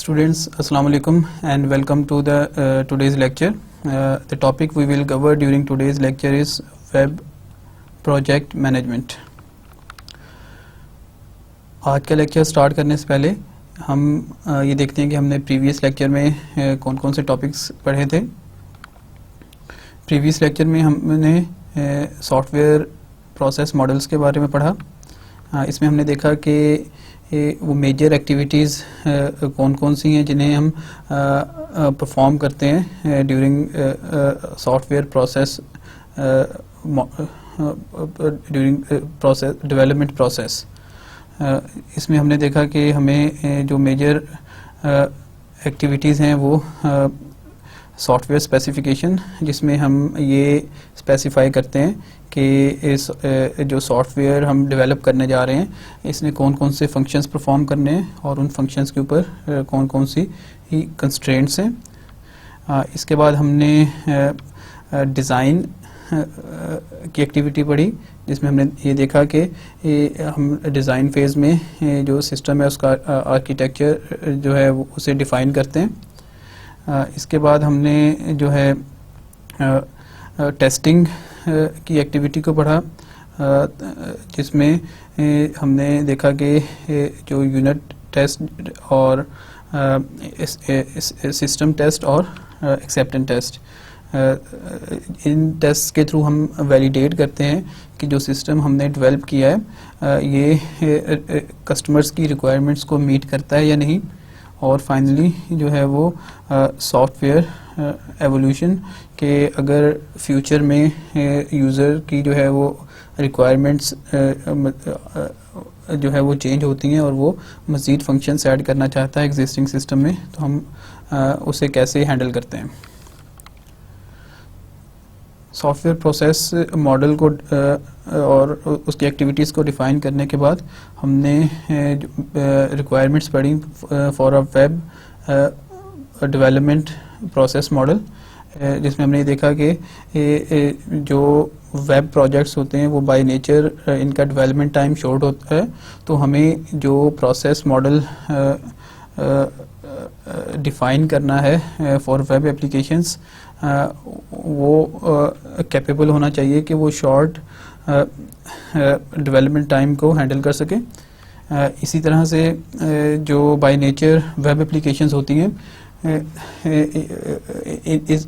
Students, Assalamu alaikum and welcome to the today's lecture. The topic we will cover during today's lecture is web project management. आज का lecture start करने से पहले हम ये देखते हैं कि हमने प्रीवियस लेक्चर में कौन कौन से टॉपिक्स पढ़े थे. प्रीवियस लेक्चर में हमने सॉफ्टवेयर प्रोसेस मॉडल्स के बारे में पढ़ा. इसमें हमने देखा कि वो मेजर एक्टिविटीज़ कौन कौन सी हैं जिन्हें हम परफॉर्म करते हैं during software process development process. इसमें हमने देखा कि हमें जो मेजर एक्टिविटीज़ हैं वो सॉफ्टवेयर स्पेसिफिकेशन, जिसमें हम ये स्पेसिफाई करते हैं कि इस जो सॉफ्टवेयर हम डेवलप करने जा रहे हैं इसने कौन कौन से फंक्शंस परफॉर्म करने हैं और उन फंक्शंस के ऊपर कौन कौन सी ही कंस्ट्रेंट्स हैं. इसके बाद हमने डिज़ाइन की एक्टिविटी पढ़ी, जिसमें हमने ये देखा कि हम डिज़ाइन फेज़ में जो सिस्टम है उसका आर्किटेक्चर जो है वो उसे डिफ़ाइन करते हैं. इसके बाद हमने जो है टेस्टिंग की एक्टिविटी को पढ़ा, जिसमें हमने देखा कि जो यूनिट टेस्ट और सिस्टम टेस्ट और एक्सेप्टेंस टेस्ट, इन टेस्ट के थ्रू हम वैलिडेट करते हैं कि जो सिस्टम हमने डेवलप किया है ये कस्टमर्स की रिक्वायरमेंट्स को मीट करता है या नहीं. और फाइनली जो है वो सॉफ्टवेयर एवोल्यूशन के अगर फ्यूचर में यूज़र की जो है वो रिक्वायरमेंट्स जो है वो चेंज होती हैं और वो मज़ीद फंक्शंस ऐड करना चाहता है एग्जिस्टिंग सिस्टम में, तो हम उसे कैसे हैंडल करते हैं. सॉफ्टवेयर प्रोसेस मॉडल को और उसकी एक्टिविटीज़ को डिफ़ाइन करने के बाद हमने रिक्वायरमेंट्स पढ़ी for a web development process model, जिसमें हमने देखा कि जो वेब प्रोजेक्ट्स होते हैं वो बाय नेचर इनका डेवलपमेंट टाइम शॉर्ट होता है, तो हमें जो प्रोसेस मॉडल डिफ़ाइन करना है फॉर वेब एप्लीकेशंस वो कैपेबल होना चाहिए कि वो शॉर्ट डेवलपमेंट टाइम को हैंडल कर सके. इसी तरह से जो बाय नेचर वेब एप्लीकेशंस होती हैं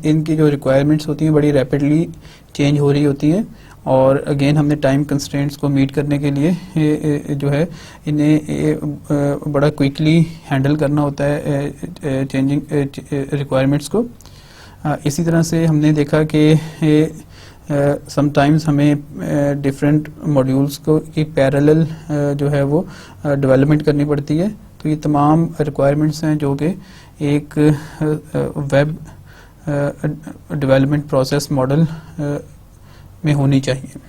इनकी जो रिक्वायरमेंट्स होती हैं बड़ी रैपिडली चेंज हो रही होती हैं, और अगेन हमने टाइम कंस्ट्रेंट्स को मीट करने के लिए जो है इन्हें बड़ा क्विकली हैंडल करना होता है चेंजिंग रिक्वायरमेंट्स को. इसी तरह से हमने देखा कि समटाइम्स हमें डिफरेंट मॉड्यूल्स को की पैरेलल जो है वो डेवलपमेंट करनी पड़ती है. तो ये तमाम रिक्वायरमेंट्स हैं जो कि एक वेब डेवलपमेंट प्रोसेस मॉडल में होनी चाहिए.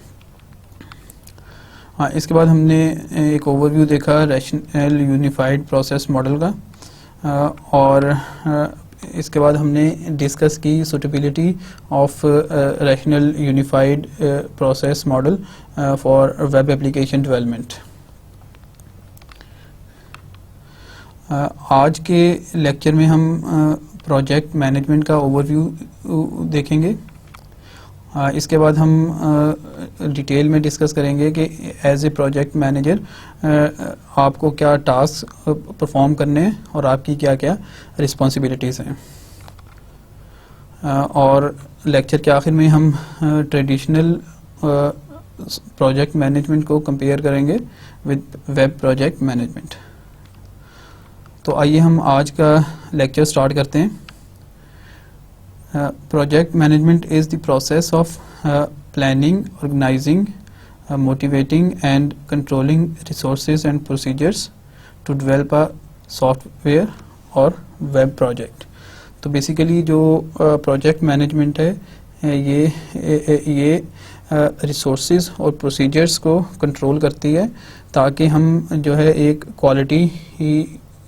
हाँ, इसके बाद हमने एक ओवरव्यू देखा रैशनल यूनिफाइड प्रोसेस मॉडल का, और इसके बाद हमने डिस्कस की suitability of rational unified process model for web application development. आज के लेक्चर में हम प्रोजेक्ट मैनेजमेंट का ओवरव्यू देखेंगे. इसके बाद हम डिटेल में डिस्कस करेंगे कि एज ए प्रोजेक्ट मैनेजर आपको क्या टास्क परफॉर्म करने हैं और आपकी क्या क्या रिस्पॉन्सिबिलिटीज़ हैं. और लेक्चर के आखिर में हम ट्रेडिशनल प्रोजेक्ट मैनेजमेंट को कंपेयर करेंगे विद वेब प्रोजेक्ट मैनेजमेंट. तो आइए हम आज का लेक्चर स्टार्ट करते हैं. Project management is the process of planning, organizing, motivating and controlling resources and procedures to develop a software or web project. तो बेसिकली जो प्रोजेक्ट मैनेजमेंट है ये रिसोर्सेज और प्रोसीजर्स को कंट्रोल करती है ताकि हम जो है एक क्वालिटी ही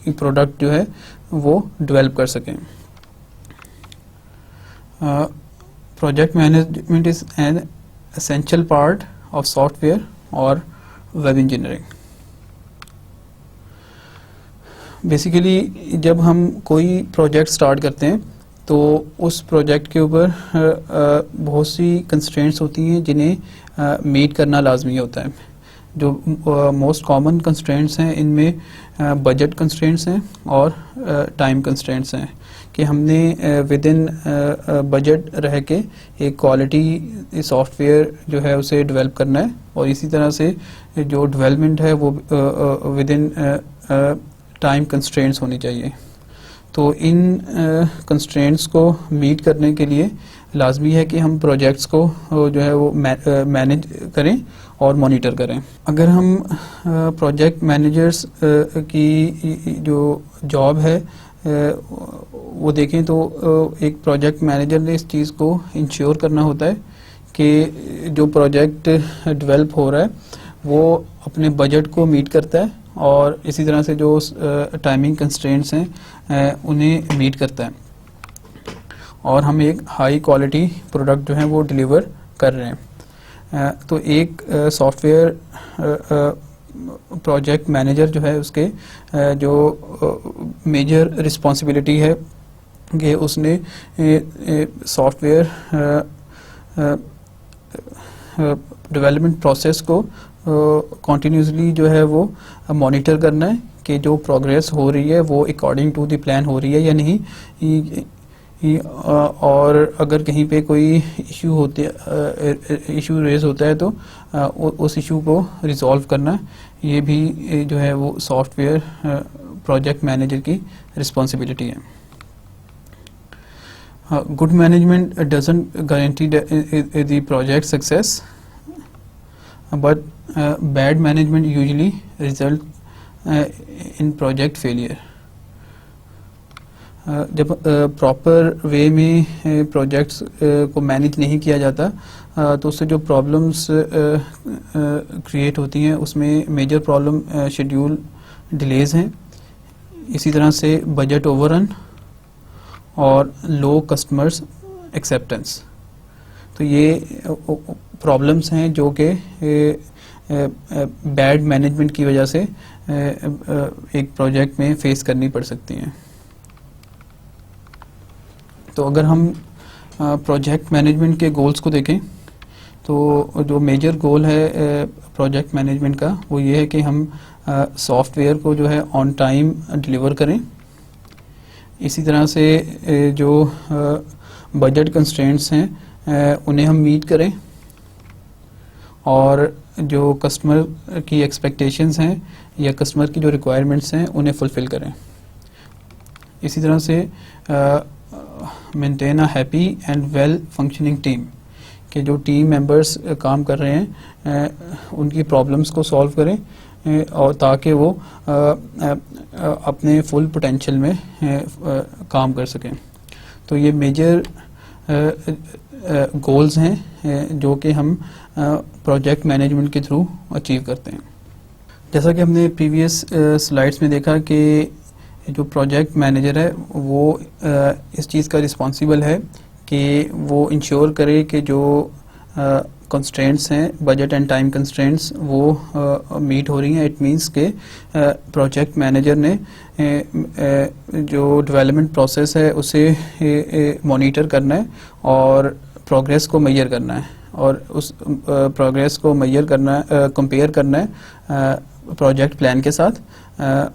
प्रोडक्ट जो है वो डेवलप कर सकें. Project management is an essential part of software or web engineering. Basically जब हम कोई प्रोजेक्ट स्टार्ट करते हैं तो उस प्रोजेक्ट के ऊपर बहुत सी कंस्ट्रेंट्स होती हैं जिन्हें मीट करना लाजमी होता है। जो मोस्ट कॉमन कंस्ट्रेंट्स हैं इनमें बजट कंस्ट्रेंट्स हैं और टाइम कंस्ट्रेंट्स हैं कि हमने विद इन बजट रह के एक क्वालिटी सॉफ्टवेयर जो है उसे डेवलप करना है, और इसी तरह से जो डेवलपमेंट है वो विद इन टाइम कंस्ट्रेंट्स होनी चाहिए। तो इन कंस्ट्रेंट्स को मीट करने के लिए लाजमी है कि हम प्रोजेक्ट्स को जो है वो मैनेज करें और मॉनिटर करें। अगर हम प्रोजेक्ट मैनेजर्स की जो जॉब है वो देखें तो एक प्रोजेक्ट मैनेजर ने इस चीज़ को इंश्योर करना होता है कि जो प्रोजेक्ट डेवलप हो रहा है वो अपने बजट को मीट करता है और इसी तरह से जो टाइमिंग कंस्ट्रेंट्स हैं उन्हें मीट करता है, और हम एक हाई क्वालिटी प्रोडक्ट जो है वो डिलीवर कर रहे हैं। तो एक सॉफ्टवेयर प्रोजेक्ट मैनेजर जो है उसके जो मेजर रिस्पॉन्सिबिलिटी है कि उसने सॉफ्टवेयर डेवलपमेंट प्रोसेस को कॉन्टिन्यूसली जो है वो मॉनिटर करना है कि जो प्रोग्रेस हो रही है वो अकॉर्डिंग टू द प्लान हो रही है या नहीं, और अगर कहीं पे कोई इशू रेज होता है तो उस इशू को रिजॉल्व करना, ये भी जो है वो सॉफ्टवेयर प्रोजेक्ट मैनेजर की रिस्पॉन्सिबिलिटी है। Good management doesn't guarantee the project success, but bad management usually result in project failure. जब प्रॉपर वे में प्रोजेक्ट्स को मैनेज नहीं किया जाता तो उससे जो प्रॉब्लम्स क्रिएट होती हैं उसमें मेजर प्रॉब्लम शेड्यूल डिलेज हैं, इसी तरह से बजट ओवररन और लो कस्टमर्स एक्सेप्टेंस। तो ये प्रॉब्लम्स हैं जो कि बैड मैनेजमेंट की वजह से एक प्रोजेक्ट में फेस करनी पड़ सकती हैं। तो अगर हम प्रोजेक्ट मैनेजमेंट के गोल्स को देखें तो जो मेजर गोल है प्रोजेक्ट मैनेजमेंट का वो ये है कि हम सॉफ्टवेयर को जो है ऑन टाइम डिलीवर करें, इसी तरह से जो बजट कंस्ट्रेंट्स हैं उन्हें हम मीट करें, और जो कस्टमर की एक्सपेक्टेशंस हैं या कस्टमर की जो रिक्वायरमेंट्स हैं उन्हें फुलफ़िल करें। इसी तरह से maintain a happy and well functioning team, कि जो टीम मेंबर्स काम कर रहे हैं उनकी प्रॉब्लम्स को सॉल्व करें और ताकि वो अपने फुल पोटेंशियल में काम कर सकें। तो ये मेजर गोल्स हैं जो कि हम प्रोजेक्ट मैनेजमेंट के थ्रू अचीव करते हैं। जैसा कि हमने प्रीवियस स्लाइड्स में देखा कि जो प्रोजेक्ट मैनेजर है वो इस चीज़ का रिस्पॉन्सिबल है कि वो इंश्योर करे कि जो कंस्ट्रेंट्स हैं बजट एंड टाइम कंस्ट्रेंट्स वो मीट हो रही हैं। इट मींस के प्रोजेक्ट मैनेजर ने जो डेवलपमेंट प्रोसेस है उसे मॉनिटर करना है और प्रोग्रेस को मेजर करना है, और उस प्रोग्रेस को मेजर करना कंपेयर करना है प्रोजेक्ट प्लान के साथ।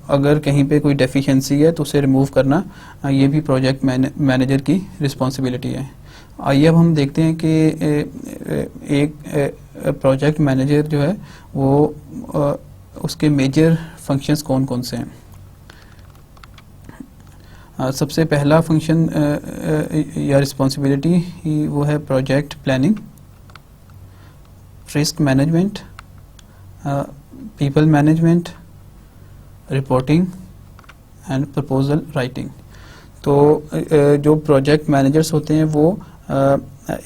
अगर कहीं पे कोई डेफिशिएंसी है तो उसे रिमूव करना, ये भी प्रोजेक्ट मैनेजर की रिस्पॉन्सिबिलिटी है। आइए अब हम देखते हैं कि एक प्रोजेक्ट मैनेजर जो है वो उसके मेजर फंक्शंस कौन कौन से हैं। सबसे पहला फंक्शन या रिस्पॉन्सिबिलिटी वो है project planning, risk management, people management, reporting and proposal writing. तो जो प्रोजेक्ट मैनेजर्स होते हैं वो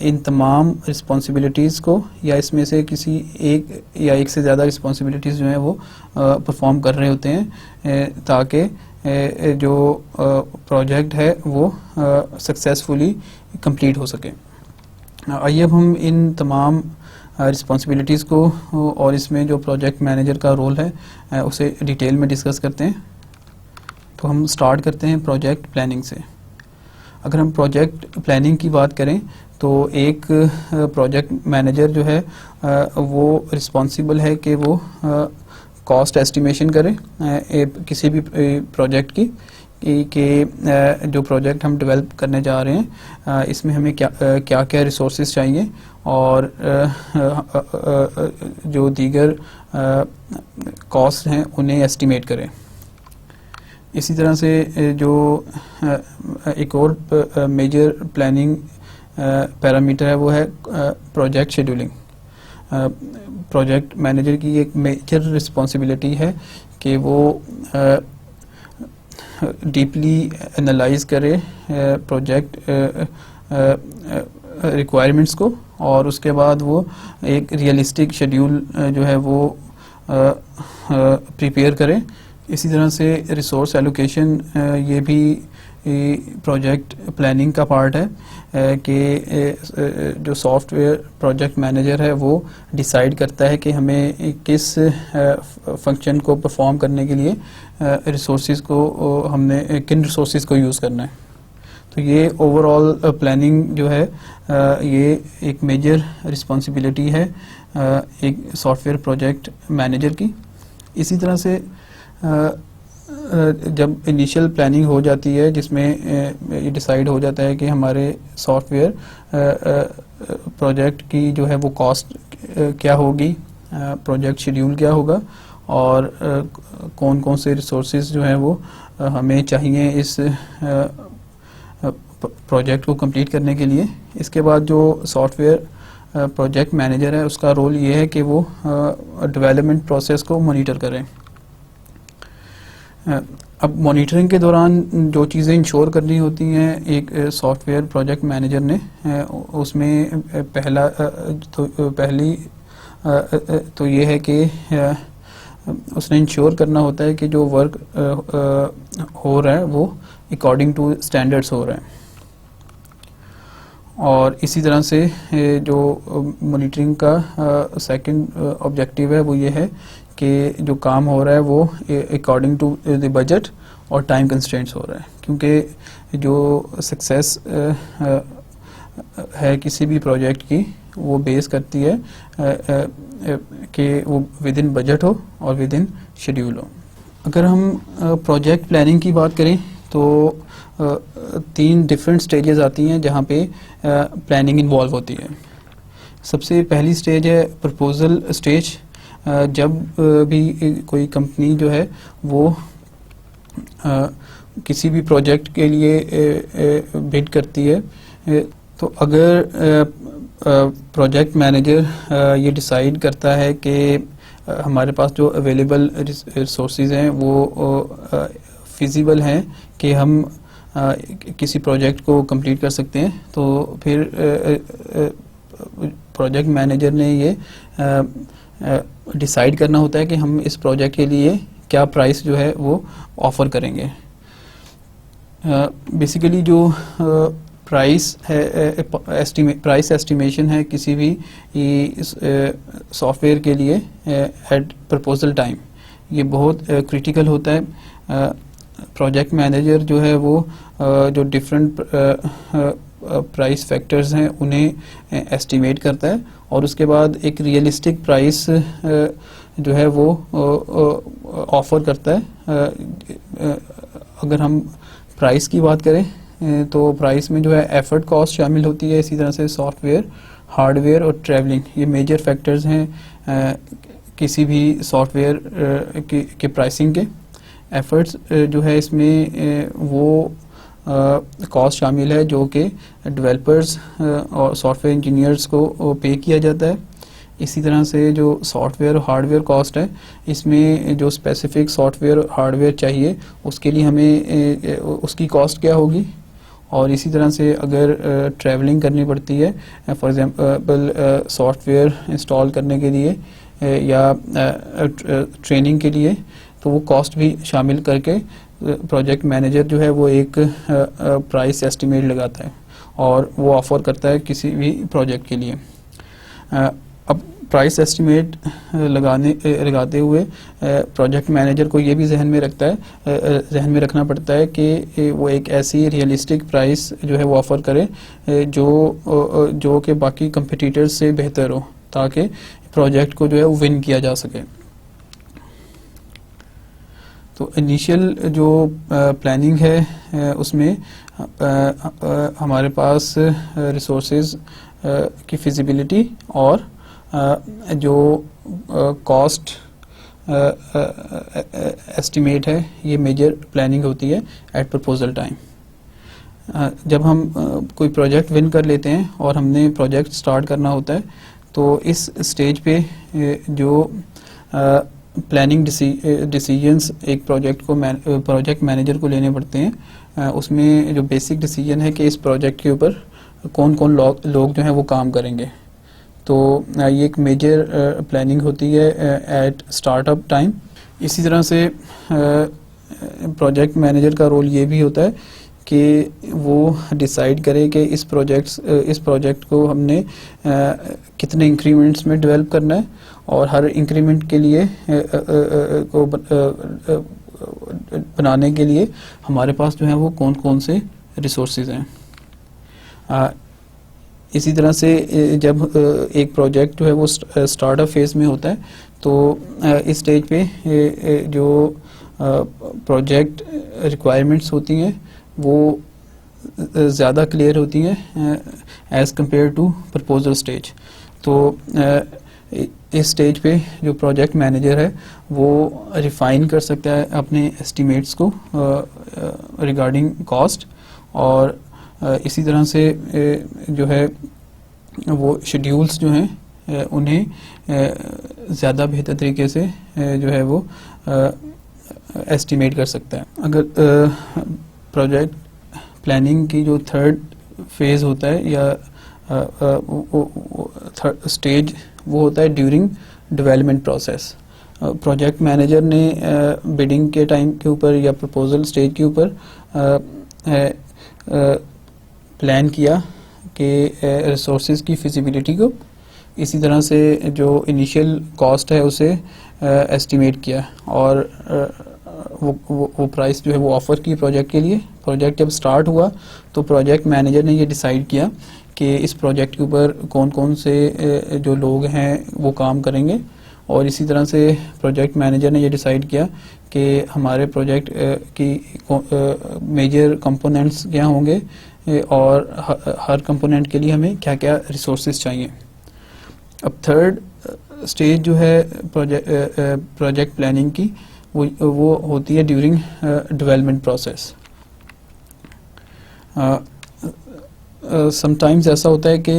इन तमाम रिस्पॉन्सिबिलिटीज़ को या इसमें से किसी एक या एक से ज़्यादा रिस्पॉन्सिबिलिटीज़ जो हैं वो परफॉर्म कर रहे होते हैं ताकि जो प्रोजेक्ट है वो सक्सेसफुली कंप्लीट हो सके। आइए अब हम इन तमाम रिस्पॉन्सिबिलिटीज़ को और इसमें जो प्रोजेक्ट मैनेजर का रोल है उसे डिटेल में डिस्कस करते हैं। तो हम स्टार्ट करते हैं प्रोजेक्ट प्लानिंग से। अगर हम प्रोजेक्ट प्लानिंग की बात करें तो एक प्रोजेक्ट मैनेजर जो है वो रिस्पॉन्सिबल है कि वो कॉस्ट एस्टिमेशन करे किसी भी प्रोजेक्ट की कि जो प्रोजेक्ट हम डेवलप करने जा रहे हैं इसमें हमें क्या क्या रिसोर्सेज चाहिए और जो दीगर कॉस्ट हैं उन्हें एस्टिमेट करें। इसी तरह से जो एक और मेजर प्लानिंग पैरामीटर है वो है प्रोजेक्ट शेड्यूलिंग। प्रोजेक्ट मैनेजर की एक मेजर रिस्पॉन्सिबिलिटी है कि वो डीपली एनालाइज करे प्रोजेक्ट रिक्वायरमेंट्स को और उसके बाद वो एक रियलिस्टिक शेड्यूल जो है वो प्रिपेयर करे। इसी तरह से रिसोर्स एलोकेशन ये भी प्रोजेक्ट प्लानिंग का पार्ट है कि जो सॉफ्टवेयर प्रोजेक्ट मैनेजर है वो डिसाइड करता है कि हमें किस फंक्शन को परफॉर्म करने के लिए रिसोर्सेज को हमने किन रिसोर्सेज को यूज़ करना है। तो ये ओवरऑल प्लानिंग जो है ये एक मेजर रिस्पॉन्सिबिलिटी है एक सॉफ्टवेयर प्रोजेक्ट मैनेजर की। इसी तरह से जब इनिशियल प्लानिंग हो जाती है जिसमें ये डिसाइड हो जाता है कि हमारे सॉफ्टवेयर प्रोजेक्ट की जो है वो कॉस्ट क्या होगी, प्रोजेक्ट शेड्यूल क्या होगा और कौन कौन से रिसोर्सेज जो हैं वो हमें चाहिए इस प्रोजेक्ट को कंप्लीट करने के लिए। इसके बाद जो सॉफ्टवेयर प्रोजेक्ट मैनेजर है उसका रोल ये है कि वो डेवलपमेंट प्रोसेस को मॉनिटर करें। अब मॉनिटरिंग के दौरान जो चीज़ें इंश्योर करनी होती हैं एक सॉफ्टवेयर प्रोजेक्ट मैनेजर ने उसमें पहली तो ये है कि उसने इंश्योर करना होता है कि जो वर्क हो रहा है वो अकॉर्डिंग टू स्टैंडर्ड्स हो रहा है। और इसी तरह से जो मॉनिटरिंग का सेकंड ऑब्जेक्टिव है वो ये है कि जो काम हो रहा है वो अकॉर्डिंग टू द बजट और टाइम कंस्ट्रेंट्स हो रहा है, क्योंकि जो सक्सेस है किसी भी प्रोजेक्ट की वो बेस करती है कि वो विद इन बजट हो और विद इन शेड्यूल हो। अगर हम प्रोजेक्ट प्लानिंग की बात करें तो 3 डिफरेंट स्टेजेस आती हैं जहाँ पे प्लानिंग इन्वॉल्व होती है। सबसे पहली स्टेज है प्रपोजल स्टेज। जब भी कोई कंपनी जो है वो किसी भी प्रोजेक्ट के लिए बिड करती है तो अगर प्रोजेक्ट मैनेजर ये डिसाइड करता है कि हमारे पास जो अवेलेबल रिसोर्सेज हैं वो फिजिबल हैं कि हम किसी प्रोजेक्ट को कंप्लीट कर सकते हैं, तो फिर प्रोजेक्ट मैनेजर ने ये डिसाइड करना होता है कि हम इस प्रोजेक्ट के लिए क्या प्राइस जो है वो ऑफ़र करेंगे। बेसिकली जो प्राइस है प्राइस एस्टिमेशन है किसी भी सॉफ्टवेयर के लिए एट प्रपोजल टाइम, ये बहुत क्रिटिकल होता है। प्रोजेक्ट मैनेजर जो है वो जो डिफरेंट प्राइस फैक्टर्स हैं उन्हें एस्टिमेट करता है और उसके बाद एक रियलिस्टिक प्राइस जो है वो ऑफ़र करता है। अगर हम प्राइस की बात करें तो प्राइस में जो है एफर्ट कॉस्ट शामिल होती है, इसी तरह से सॉफ्टवेयर, हार्डवेयर और ट्रैवलिंग, ये मेजर फैक्टर्स हैं किसी भी सॉफ्टवेयर के प्राइसिंग के। एफर्ट्स जो है इसमें वो कॉस्ट शामिल है जो कि डेवलपर्स और सॉफ्टवेयर इंजीनियर्स को पे किया जाता है। इसी तरह से जो सॉफ्टवेयर और हार्डवेयर कॉस्ट है इसमें जो स्पेसिफिक सॉफ्टवेयर और हार्डवेयर चाहिए उसके लिए हमें उसकी कॉस्ट क्या होगी। और इसी तरह से अगर ट्रैवलिंग करनी पड़ती है फॉर एग्जांपल सॉफ्टवेयर इंस्टॉल करने के लिए या ट्रेनिंग के लिए, तो वो कॉस्ट भी शामिल करके प्रोजेक्ट मैनेजर जो है वो एक प्राइस एस्टिमेट लगाता है और वो ऑफ़र करता है किसी भी प्रोजेक्ट के लिए। अब प्राइस एस्टिमेट लगाते हुए प्रोजेक्ट मैनेजर को ये भी जहन में रखना पड़ता है कि वो एक ऐसी रियलिस्टिक प्राइस जो है वो ऑफ़र करे जो कि बाकी कंपटीटर्स से बेहतर हो, ताकि प्रोजेक्ट को जो है वो विन किया जा सके। तो इनिशियल जो प्लानिंग है उसमें हमारे पास रिसोर्सेज की फिजिबिलिटी और जो कॉस्ट एस्टिमेट है, ये मेजर प्लानिंग होती है एट प्रपोजल टाइम। जब हम कोई प्रोजेक्ट विन कर लेते हैं और हमने प्रोजेक्ट स्टार्ट करना होता है, तो इस स्टेज पे जो प्लानिंग डिसीजंस एक प्रोजेक्ट मैनेजर को लेने पड़ते हैं, उसमें जो बेसिक डिसीजन है कि इस प्रोजेक्ट के ऊपर कौन कौन लोग जो हैं वो काम करेंगे। तो ये एक मेजर प्लानिंग होती है एट स्टार्टअप टाइम। इसी तरह से प्रोजेक्ट मैनेजर का रोल ये भी होता है कि वो डिसाइड करे कि इस प्रोजेक्ट को हमने कितने इंक्रीमेंट्स में डेवलप करना है, और हर इंक्रीमेंट के लिए को बनाने के लिए हमारे पास जो है वो कौन कौन से रिसोर्सेज हैं। इसी तरह से जब एक प्रोजेक्ट जो है वो स्टार्टअप फेज में होता है, तो इस स्टेज पे जो प्रोजेक्ट रिक्वायरमेंट्स होती हैं वो ज़्यादा क्लियर होती हैं as compare to proposal stage. तो इस स्टेज पे जो प्रोजेक्ट मैनेजर है वो रिफाइन कर सकता है अपने एस्टिमेट्स को रिगार्डिंग कॉस्ट, और इसी तरह से जो है वो शेड्यूल्स जो हैं उन्हें ज़्यादा बेहतर तरीके से जो है वो एस्टिमेट कर सकता है। अगर प्रोजेक्ट प्लानिंग की जो थर्ड फेज़ होता है या थर्ड स्टेज, वो होता है during development process. Project manager ने बिडिंग के टाइम के ऊपर या प्रपोजल स्टेज के ऊपर प्लान किया कि रिसोर्सेज की फिजिबिलिटी को, इसी तरह से जो इनिशियल कॉस्ट है उसे एस्टिमेट किया, और वो प्राइस जो है वो ऑफ़र की प्रोजेक्ट के लिए। प्रोजेक्ट जब स्टार्ट हुआ तो प्रोजेक्ट मैनेजर ने ये डिसाइड किया कि इस प्रोजेक्ट के ऊपर कौन कौन से जो लोग हैं वो काम करेंगे, और इसी तरह से प्रोजेक्ट मैनेजर ने ये डिसाइड किया कि हमारे प्रोजेक्ट की मेजर कंपोनेंट्स क्या होंगे और हर कंपोनेंट के लिए हमें क्या क्या रिसोर्सेज चाहिए। अब थर्ड स्टेज जो है प्रोजेक्ट प्लानिंग की, वो होती है ड्यूरिंग डेवलपमेंट प्रोसेस। समटाइम्स ऐसा होता है कि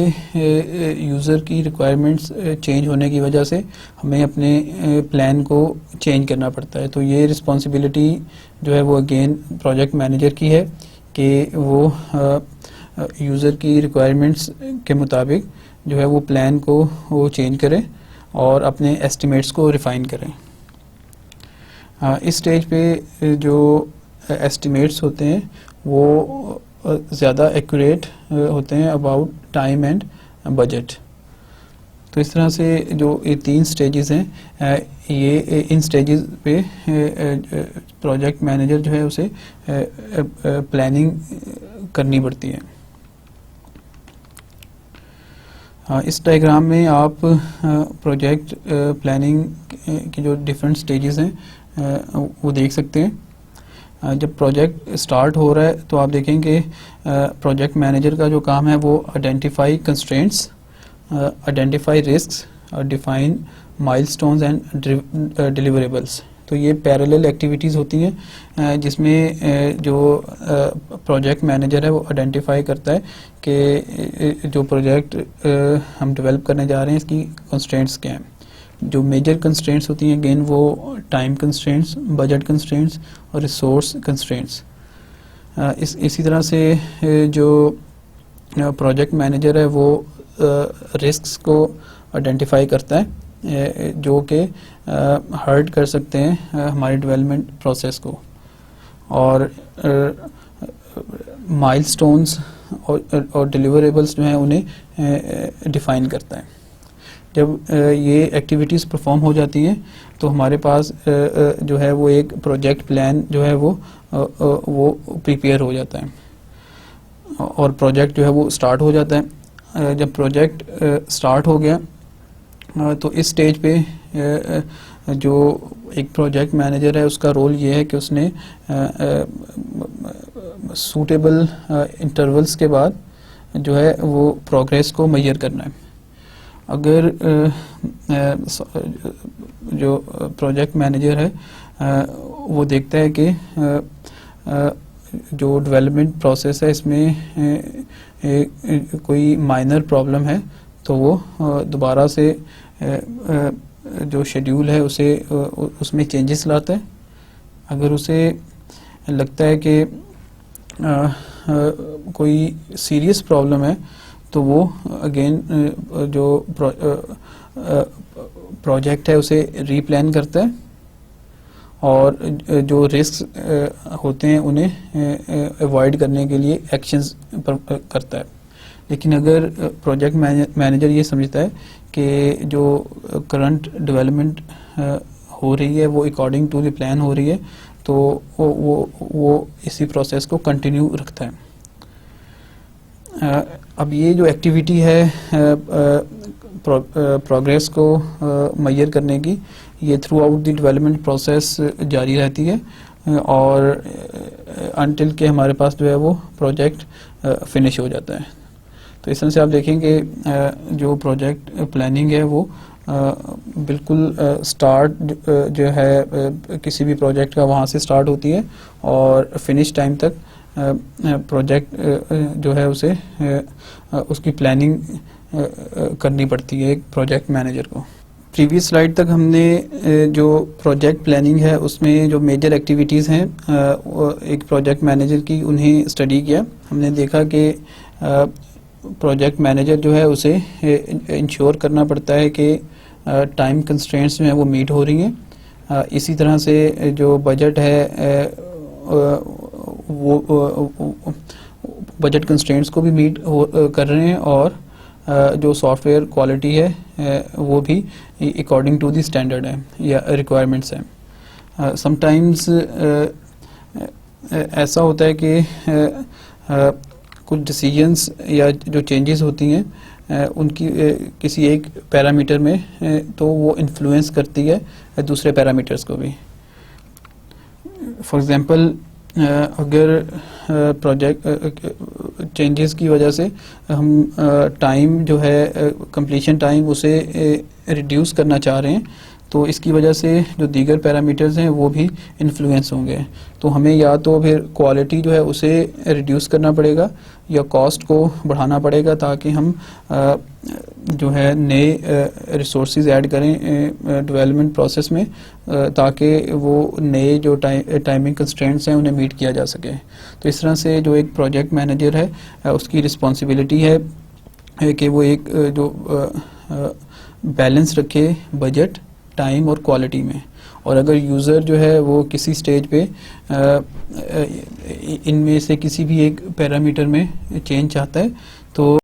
यूज़र की रिक्वायरमेंट्स चेंज होने की वजह से हमें अपने प्लान को चेंज करना पड़ता है। तो ये रिस्पॉन्सिबिलिटी जो है वो अगेन प्रोजेक्ट मैनेजर की है कि वो यूज़र की रिक्वायरमेंट्स के मुताबिक जो है वो प्लान को वो चेंज करें और अपने एस्टिमेट्स को रिफ़ाइन करें। इस स्टेज पे जो एस्टिमेट्स होते हैं वो ज़्यादा एक्यूरेट होते हैं अबाउट टाइम एंड बजट। तो इस तरह से जो ये तीन स्टेजेस हैं, ये इन स्टेजेस पे प्रोजेक्ट मैनेजर जो है उसे प्लानिंग करनी पड़ती है। इस डायग्राम में आप प्रोजेक्ट प्लानिंग की जो डिफरेंट स्टेजेस हैं वो देख सकते हैं। जब प्रोजेक्ट स्टार्ट हो रहा है तो आप देखेंगे प्रोजेक्ट मैनेजर का जो काम है वो identify constraints, identify risks, define milestones and deliverables. तो ये पैरेलल एक्टिविटीज़ होती हैं जिसमें जो प्रोजेक्ट मैनेजर है वो आइडेंटिफाई करता है कि जो प्रोजेक्ट हम डेवलप करने जा रहे हैं इसकी कंस्ट्रेंट्स क्या हैं। जो मेजर कंस्ट्रेंट्स होती हैं अगेन वो टाइम कंस्ट्रेंट्स, बजट कंस्ट्रेंट्स और रिसोर्स कंस्ट्रेंट्स। इसी तरह से जो प्रोजेक्ट मैनेजर है वो रिस्क्स को आइडेंटिफाई करता है जो कि हर्ट कर सकते हैं हमारे डेवलपमेंट प्रोसेस को, और माइलस्टोन्स और डिलीवरेबल्स जो हैं उन्हें डिफाइन करता है। जब ये एक्टिविटीज़ परफॉर्म हो जाती हैं तो हमारे पास जो है वो एक प्रोजेक्ट प्लान जो है वो प्रिपेयर हो जाता है और प्रोजेक्ट जो है वो स्टार्ट हो जाता है। जब प्रोजेक्ट स्टार्ट हो गया तो इस स्टेज पे जो एक प्रोजेक्ट मैनेजर है उसका रोल ये है कि उसने सूटेबल इंटरवल्स के बाद जो है वो प्रोग्रेस को मेजर करना है। अगर जो प्रोजेक्ट मैनेजर है वो देखता है कि जो डेवलपमेंट प्रोसेस है इसमें कोई माइनर प्रॉब्लम है तो वो दोबारा से जो शेड्यूल है उसे उसमें चेंजेस लाता है। अगर उसे लगता है कि कोई सीरियस प्रॉब्लम है तो वो अगेन जो प्रोजेक्ट है उसे रीप्लान करता है और जो रिस्क होते हैं उन्हें अवॉइड करने के लिए एक्शंस करता है। लेकिन अगर प्रोजेक्ट मैनेजर ये समझता है कि जो करंट डेवलपमेंट हो रही है वो अकॉर्डिंग टू द प्लान हो रही है तो वो इसी प्रोसेस को कंटिन्यू रखता है। अब ये जो एक्टिविटी है प्रोग्रेस को मेजर करने की, ये through out the development process जारी रहती है और अनटिल के हमारे पास जो है वो प्रोजेक्ट फिनिश हो जाता है। तो इस तरह से आप देखेंगे जो प्रोजेक्ट प्लानिंग है वो बिल्कुल स्टार्ट जो है किसी भी प्रोजेक्ट का वहाँ से स्टार्ट होती है और फिनिश टाइम तक प्रोजेक्ट जो है उसे उसकी प्लानिंग करनी पड़ती है एक प्रोजेक्ट मैनेजर को। प्रीवियस स्लाइड तक हमने जो प्रोजेक्ट प्लानिंग है उसमें जो मेजर एक्टिविटीज़ हैं एक प्रोजेक्ट मैनेजर की उन्हें स्टडी किया। हमने देखा कि प्रोजेक्ट मैनेजर जो है उसे इंश्योर करना पड़ता है कि टाइम कंस्ट्रेंट्स जो हैं वो मीट हो रही हैं। इसी तरह से जो बजट है वो बजट कंस्ट्रेंट्स को भी मीट कर रहे हैं और जो सॉफ्टवेयर क्वालिटी है वो भी अकॉर्डिंग टू द स्टैंडर्ड है या रिक्वायरमेंट्स हैं। समटाइम्स ऐसा होता है कि कुछ डिसीजंस या जो चेंजेस होती हैं उनकी किसी एक पैरामीटर में तो वो इन्फ्लुएंस करती है दूसरे पैरामीटर्स को भी। फॉर एग्जांपल अगर प्रोजेक्ट चेंजेस की वजह से हम टाइम जो है कंप्लीशन टाइम उसे रिड्यूस करना चाह रहे हैं तो इसकी वजह से जो दीगर पैरामीटर्स हैं वो भी इन्फ्लुएंस होंगे। तो हमें या तो फिर क्वालिटी जो है उसे रिड्यूस करना पड़ेगा या कॉस्ट को बढ़ाना पड़ेगा ताकि हम जो है नए रिसोर्सेज ऐड करें डेवलपमेंट प्रोसेस में ताकि वो नए जो टाइमिंग कंस्ट्रेंट्स हैं उन्हें मीट किया जा सके। तो इस तरह से जो एक प्रोजेक्ट मैनेजर है उसकी रिस्पॉन्सिबिलिटी है कि वो एक जो बैलेंस रखे बजट टाइम और क्वालिटी में। और अगर यूज़र जो है वो किसी स्टेज पे इनमें से किसी भी एक पैरामीटर में चेंज चाहता है तो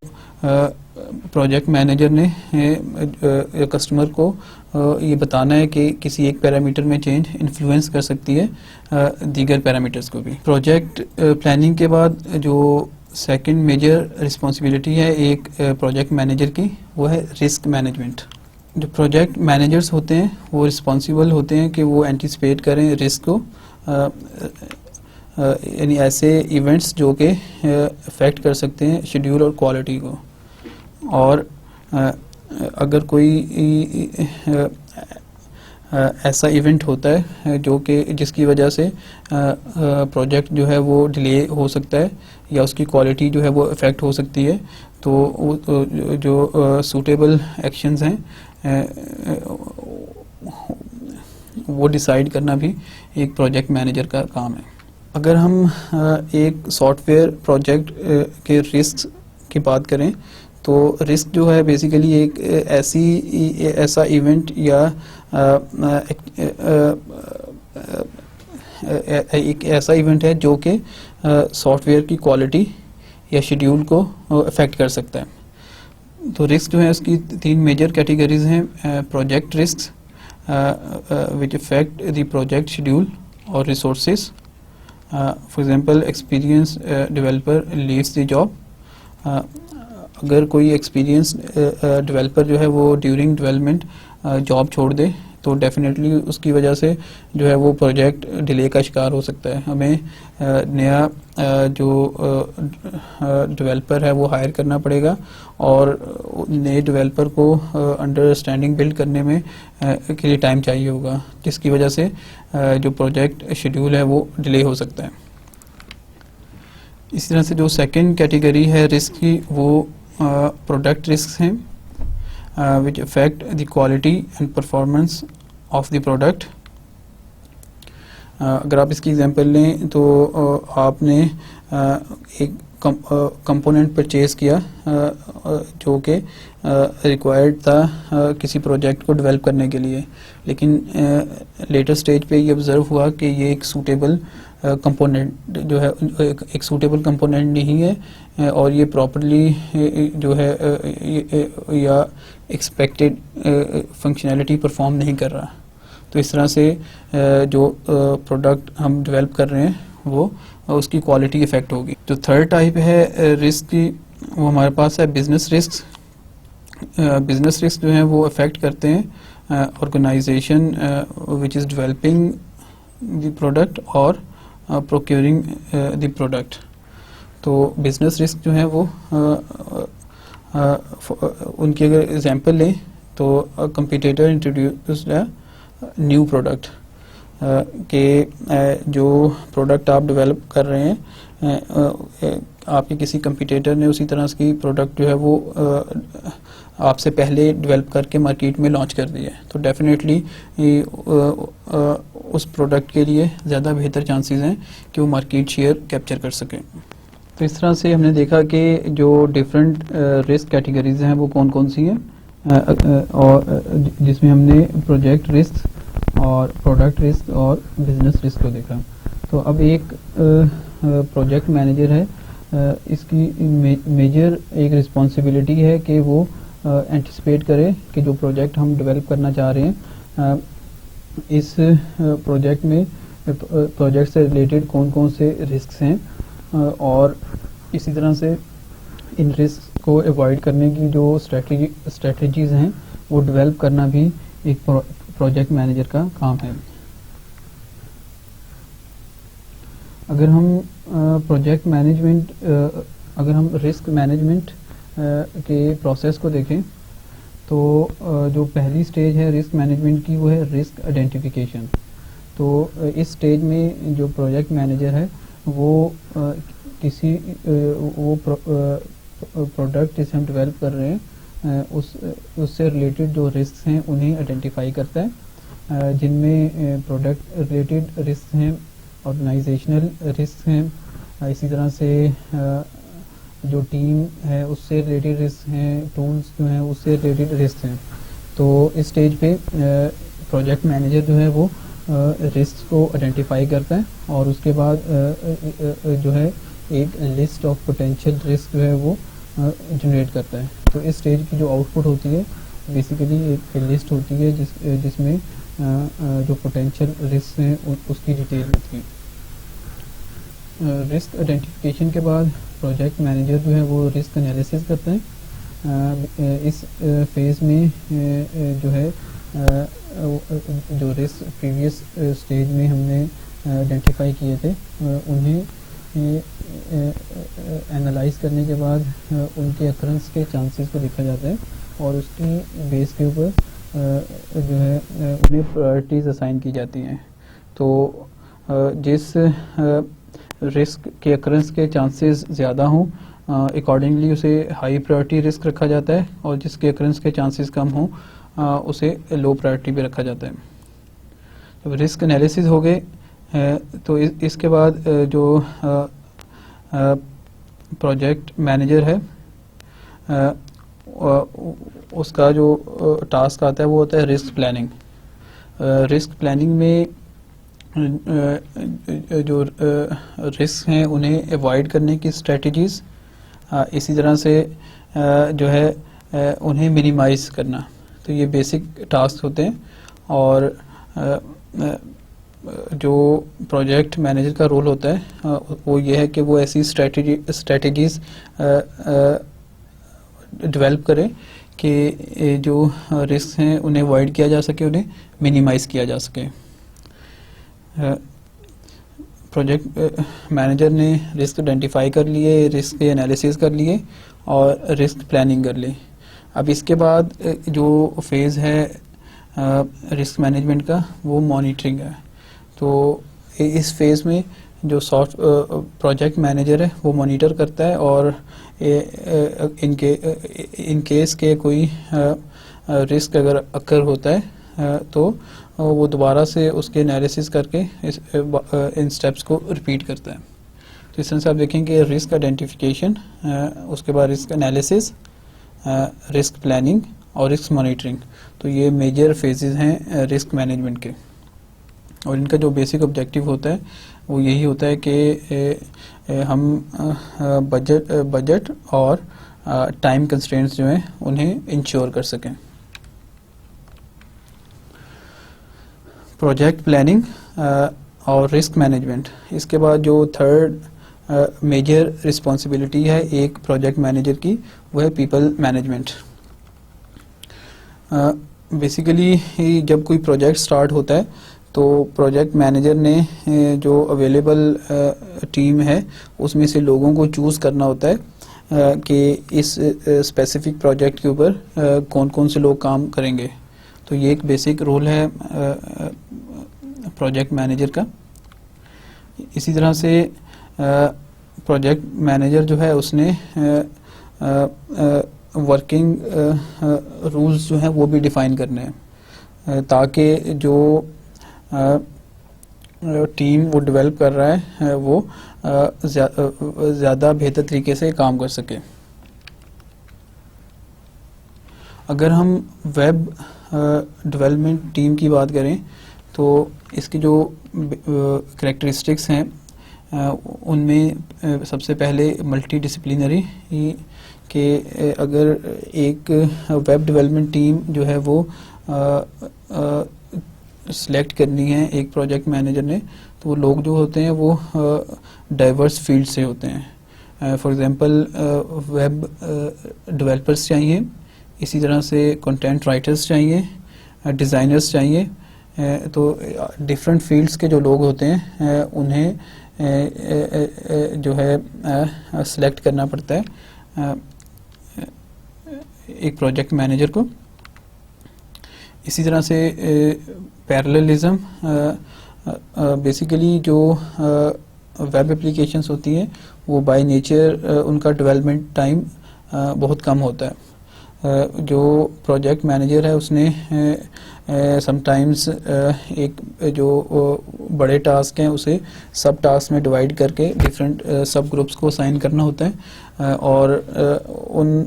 प्रोजेक्ट मैनेजर ने कस्टमर को ये बताना है कि किसी एक पैरामीटर में चेंज इन्फ्लुएंस कर सकती है दीगर पैरामीटर्स को भी। प्रोजेक्ट प्लानिंग के बाद जो सेकंड मेजर रिस्पॉन्सिबिलिटी है एक प्रोजेक्ट मैनेजर की वो है रिस्क मैनेजमेंट। जो प्रोजेक्ट मैनेजर्स होते हैं वो रिस्पॉन्सिबल होते हैं कि वो एंटिसिपेट करें रिस्क को यानी ऐसे इवेंट्स जो कि अफेक्ट कर सकते हैं शेड्यूल और क्वालिटी को। और अगर कोई ऐसा इवेंट होता है जो कि जिसकी वजह से प्रोजेक्ट जो है वो डिले हो सकता है या उसकी क्वालिटी जो है वो अफेक्ट हो सकती है तो जो सूटेबल एक्शंस हैं वो डिसाइड करना भी एक प्रोजेक्ट मैनेजर का काम है। अगर हम एक सॉफ्टवेयर प्रोजेक्ट के रिस्क की बात करें तो रिस्क जो है बेसिकली एक ऐसा इवेंट या एक ऐसा इवेंट है जो कि सॉफ्टवेयर की क्वालिटी या शेड्यूल को अफेक्ट कर सकता है। तो रिस्क जो है उसकी 3 मेजर कैटेगरीज हैं. Project risk which affect the project schedule और resources. For example experience developer leaves the job. अगर कोई एक्सपीरियंस डेवलपर जो है वो ड्यूरिंग डेवलपमेंट जॉब छोड़ दे तो डेफिनेटली उसकी वजह से जो है वो प्रोजेक्ट डिले का शिकार हो सकता है. हमें नया जो डेवलपर है वो हायर करना पड़ेगा और नए डेवलपर को अंडरस्टैंडिंग बिल्ड करने में के लिए टाइम चाहिए होगा, जिसकी वजह से जो प्रोजेक्ट शेड्यूल है वो डिले हो सकता है. इस तरह से जो सेकंड कैटेगरी है रिस्क की वो प्रोडक्ट रिस्क हैं which affect the quality and performance of the product. अगर आप इसकी एग्जांपल लें तो आपने एक कंपोनेंट परचेज किया जो कि रिक्वायर्ड था किसी प्रोजेक्ट को डेवलप करने के लिए, लेकिन लेटर स्टेज पे ये ऑब्ज़र्व हुआ कि ये एक सूटेबल कंपोनेंट जो है एक सूटेबल कंपोनेंट नहीं है और ये प्रॉपर्ली जो है या एक्सपेक्टेड फंक्शनैलिटी परफॉर्म नहीं कर रहा. तो इस तरह से जो प्रोडक्ट हम डेवलप कर रहे हैं वो उसकी क्वालिटी इफ़ेक्ट होगी. जो थर्ड टाइप है रिस्क की वो हमारे पास है बिजनेस रिस्क. बिजनेस रिस्क जो है वो अफेक्ट करते हैं organisation which is developing the product और प्रोक्योरिंग द प्रोडक्ट. तो बिजनेस रिस्क जो है वो उनकी अगर एग्जांपल लें तो competitor introduced a new product के जो प्रोडक्ट आप डेवलप कर रहे हैं आपके किसी कंपटीटर ने उसी तरह की प्रोडक्ट जो है वो आपसे पहले डेवलप करके मार्केट में लॉन्च कर दिया है, तो डेफिनेटली उस प्रोडक्ट के लिए ज़्यादा बेहतर चांसेस हैं कि वो मार्केट शेयर कैप्चर कर सकें. तो इस तरह से हमने देखा कि जो डिफरेंट रिस्क कैटेगरीज हैं वो कौन कौन सी हैं और जिसमें हमने प्रोजेक्ट रिस्क और प्रोडक्ट रिस्क और बिजनेस रिस्क को देखा. तो अब एक प्रोजेक्ट मैनेजर है, इसकी मेजर एक रिस्पॉन्सिबिलिटी है कि वो एंटिसिपेट करे कि जो प्रोजेक्ट हम डेवलप करना चाह रहे हैं इस प्रोजेक्ट में प्रोजेक्ट से रिलेटेड कौन कौन से रिस्क हैं और इसी तरह से इन रिस्क को अवॉइड करने की जो स्ट्रेटजीज हैं वो डेवलप करना भी एक प्रोजेक्ट मैनेजर का काम है. अगर हम प्रोजेक्ट मैनेजमेंट अगर हम रिस्क मैनेजमेंट के प्रोसेस को देखें तो जो पहली स्टेज है रिस्क मैनेजमेंट की वो है रिस्क आइडेंटिफिकेशन. तो इस स्टेज में जो प्रोजेक्ट मैनेजर है वो किसी वो प्रोडक्ट जिसे हम डेवलप कर रहे हैं उससे रिलेटेड जो रिस्क हैं उन्हें आइडेंटिफाई करता है, जिनमें प्रोडक्ट रिलेटेड रिस्क हैं, ऑर्गेनाइजेशनल रिस्क हैं, इसी तरह से जो टीम है उससे रिलेटेड रिस्क हैं, टूल्स जो हैं उससे रिलेटेड रिस्क हैं. तो इस स्टेज पे प्रोजेक्ट मैनेजर जो है वो रिस्क को आइडेंटिफाई करता है और उसके बाद जो है एक लिस्ट ऑफ पोटेंशियल रिस्क जो है वो जनरेट करता है. तो इस स्टेज की जो आउटपुट होती है बेसिकली एक लिस्ट होती है जिसमें जो पोटेंशियल रिस्क हैं उसकी डिटेल होती है. रिस्क आइडेंटिफिकेशन के बाद प्रोजेक्ट मैनेजर जो है वो रिस्क एनालिसिस करता है. इस फेज़ में जो है जो रिस्क प्रीवियस स्टेज में हमने आइडेंटिफाई किए थे उन्हें एनालाइज करने के बाद उनके अकरेंस के चांसेस को देखा जाता है और उसकी बेस के ऊपर जो है उन्हें प्रायोरिटीज़ असाइन की जाती हैं. तो जिस रिस्क के अकरेंस के चांसेस ज़्यादा हों अकॉर्डिंगली उसे हाई प्रायोरिटी रिस्क रखा जाता है और जिसके अकरेंस के चांसेस कम हों उसे लो प्रायोरिटी पे रखा जाता है. जब रिस्क एनालिसिस हो गए तो इसके बाद जो प्रोजेक्ट मैनेजर है उसका जो टास्क आता है वो होता है रिस्क प्लानिंग. रिस्क प्लानिंग में जो रिस्क हैं उन्हें अवॉइड करने की स्ट्रेटजीज़, इसी तरह से जो है उन्हें मिनिमाइज करना। तो ये बेसिक टास्क होते हैं और जो प्रोजेक्ट मैनेजर का रोल होता है वो ये है कि वो ऐसी स्ट्रेटजीज डेवलप करें कि जो रिस्क हैं उन्हें अवॉइड किया जा सके, उन्हें मिनिमाइज किया जा सके। प्रोजेक्ट मैनेजर ने रिस्क आइडेंटिफाई कर लिए, रिस्क के एनालिसिस कर लिए और रिस्क प्लानिंग कर ली। अब इसके बाद जो फेज़ है रिस्क मैनेजमेंट का वो मॉनिटरिंग है। तो इस फेज़ में जो प्रोजेक्ट मैनेजर है वो मॉनिटर करता है और इन केस के कोई रिस्क अगर अकर होता है तो वो दोबारा से उसके एनालिसिस करके इन स्टेप्स को रिपीट करता है। तो इस तरह से आप देखेंगे रिस्क आइडेंटिफिकेशन, उसके बाद रिस्क एनालिसिस, रिस्क प्लानिंग और रिस्क मॉनिटरिंग। तो ये मेजर फेजेस हैं रिस्क मैनेजमेंट के और इनका जो बेसिक ऑब्जेक्टिव होता है वो यही होता है कि हम बजट और टाइम कंस्ट्रेंट्स जो हैं उन्हें इंश्योर कर सकें। प्रोजेक्ट प्लानिंग और रिस्क मैनेजमेंट, इसके बाद जो थर्ड मेजर रिस्पॉन्सिबिलिटी है एक प्रोजेक्ट मैनेजर की वो है पीपल मैनेजमेंट। बेसिकली जब कोई प्रोजेक्ट स्टार्ट होता है तो प्रोजेक्ट मैनेजर ने जो अवेलेबल टीम है उसमें से लोगों को चूज़ करना होता है कि इस स्पेसिफिक प्रोजेक्ट के ऊपर कौन कौन से लोग काम करेंगे। तो ये एक बेसिक रोल है प्रोजेक्ट मैनेजर का। इसी तरह से प्रोजेक्ट मैनेजर जो है उसने वर्किंग रूल्स जो हैं वो भी डिफ़ाइन करने हैं ताकि जो टीम वो डेवलप कर रहा है वो ज़्यादा बेहतर तरीके से काम कर सके। अगर हम वेब डेवलपमेंट टीम की बात करें तो इसकी जो करैक्टरिस्टिक्स हैं उनमें सबसे पहले मल्टी डिसिप्लिनरी कि अगर एक वेब डेवलपमेंट टीम जो है वो सिलेक्ट करनी है एक प्रोजेक्ट मैनेजर ने तो वो लोग जो होते हैं वो डाइवर्स फील्ड से होते हैं। फॉर एग्जांपल वेब डेवलपर्स चाहिए, इसी तरह से कंटेंट राइटर्स चाहिए, डिज़ाइनर्स चाहिए। तो डिफरेंट फील्ड्स के जो लोग होते हैं उन्हें जो है सिलेक्ट करना पड़ता है एक प्रोजेक्ट मैनेजर को। इसी तरह से पैरेललिज्म, बेसिकली जो वेब एप्लीकेशंस होती हैं वो बाय नेचर उनका डेवलपमेंट टाइम बहुत कम होता है। जो प्रोजेक्ट मैनेजर है उसने समटाइम्स एक जो बड़े टास्क हैं उसे सब टास्क में डिवाइड करके डिफरेंट सब ग्रुप्स को असाइन करना होता है और उन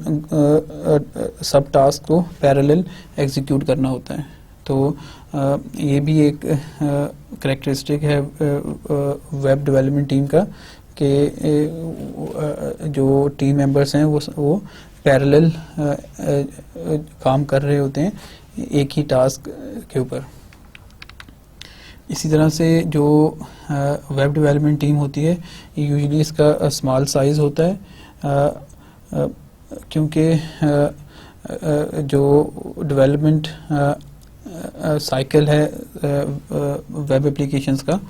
सब टास्क को पैरेलल एग्जीक्यूट करना होता है। तो ये भी एक करैक्टरिस्टिक है वेब डेवलपमेंट टीम का कि जो टीम मेंबर्स हैं वो पैरेलल काम कर रहे होते हैं एक ही टास्क के ऊपर। इसी तरह से जो वेब डेवलपमेंट टीम होती है यूजुअली इसका स्मॉल साइज़ होता है क्योंकि जो डेवलपमेंट साइकिल है वेब एप्लीकेशंस का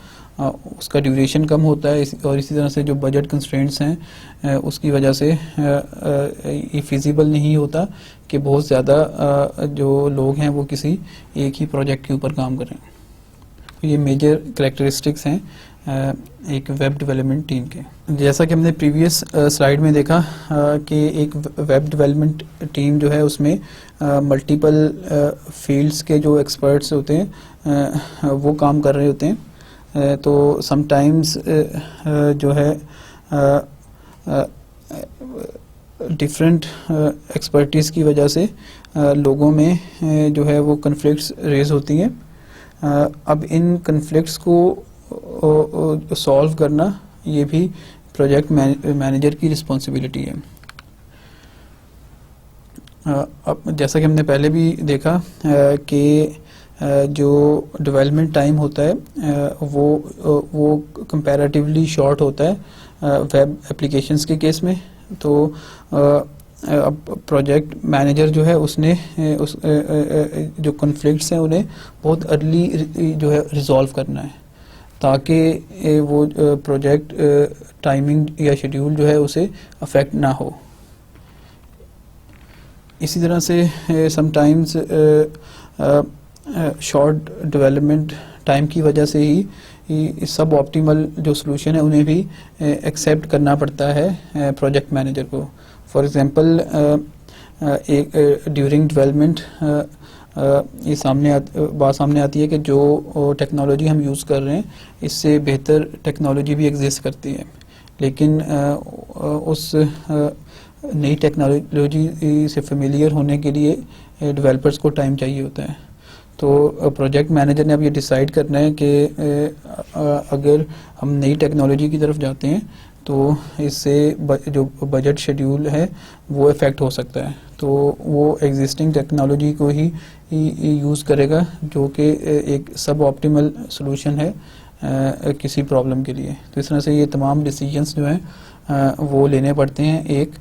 उसका ड्यूरेशन कम होता है और इसी तरह से जो बजट कंस्ट्रेंट्स हैं उसकी वजह से ये फिजिबल नहीं होता कि बहुत ज़्यादा जो लोग हैं वो किसी एक ही प्रोजेक्ट के ऊपर काम करें। तो ये मेजर करैक्टरिस्टिक्स हैं एक वेब डेवलपमेंट टीम के। जैसा कि हमने प्रीवियस स्लाइड में देखा कि एक वेब डेवलपमेंट टीम जो है उसमें मल्टीपल फील्ड्स के जो एक्सपर्ट्स होते हैं वो काम कर रहे होते हैं। तो समटाइम्स जो है डिफरेंट एक्सपर्टीज़ की वजह से लोगों में जो है वो कन्फ्लिक्ट्स रेज होती हैं। अब इन कन्फ्लिक्ट्स को सॉल्व करना ये भी प्रोजेक्ट मैनेजर की रिस्पॉन्सिबिलिटी है। अब जैसा कि हमने पहले भी देखा कि जो डेवलपमेंट टाइम होता है वो कंपैरेटिवली शॉर्ट होता है वेब एप्लीकेशंस के केस में। तो अब प्रोजेक्ट मैनेजर जो है उसने उस जो कॉन्फ्लिक्ट्स हैं उन्हें बहुत अर्ली जो है रिजॉल्व करना है, ताकि वो प्रोजेक्ट टाइमिंग या शेड्यूल जो है उसे अफेक्ट ना हो। इसी तरह से समटाइम्स शॉर्ट डेवलपमेंट टाइम की वजह से ही सब ऑप्टिमल जो सॉल्यूशन है उन्हें भी एक्सेप्ट करना पड़ता है प्रोजेक्ट मैनेजर को। फॉर एग्जांपल एक ड्यूरिंग डेवलपमेंट ये बात सामने आती है कि जो टेक्नोलॉजी हम यूज़ कर रहे हैं इससे बेहतर टेक्नोलॉजी भी एग्जिस्ट करती है, लेकिन उस नई टेक्नोलॉजी से फेमिलियर होने के लिए डेवलपर्स को टाइम चाहिए होता है। तो प्रोजेक्ट मैनेजर ने अब ये डिसाइड करना है कि अगर हम नई टेक्नोलॉजी की तरफ जाते हैं तो इससे जो बजट शेड्यूल है वो इफ़ेक्ट हो सकता है, तो वो एग्जिस्टिंग टेक्नोलॉजी को ही यूज़ करेगा जो कि एक सब ऑप्टिमल सॉल्यूशन है किसी प्रॉब्लम के लिए। तो इस तरह से ये तमाम डिसीजंस जो हैं वो लेने पड़ते हैं एक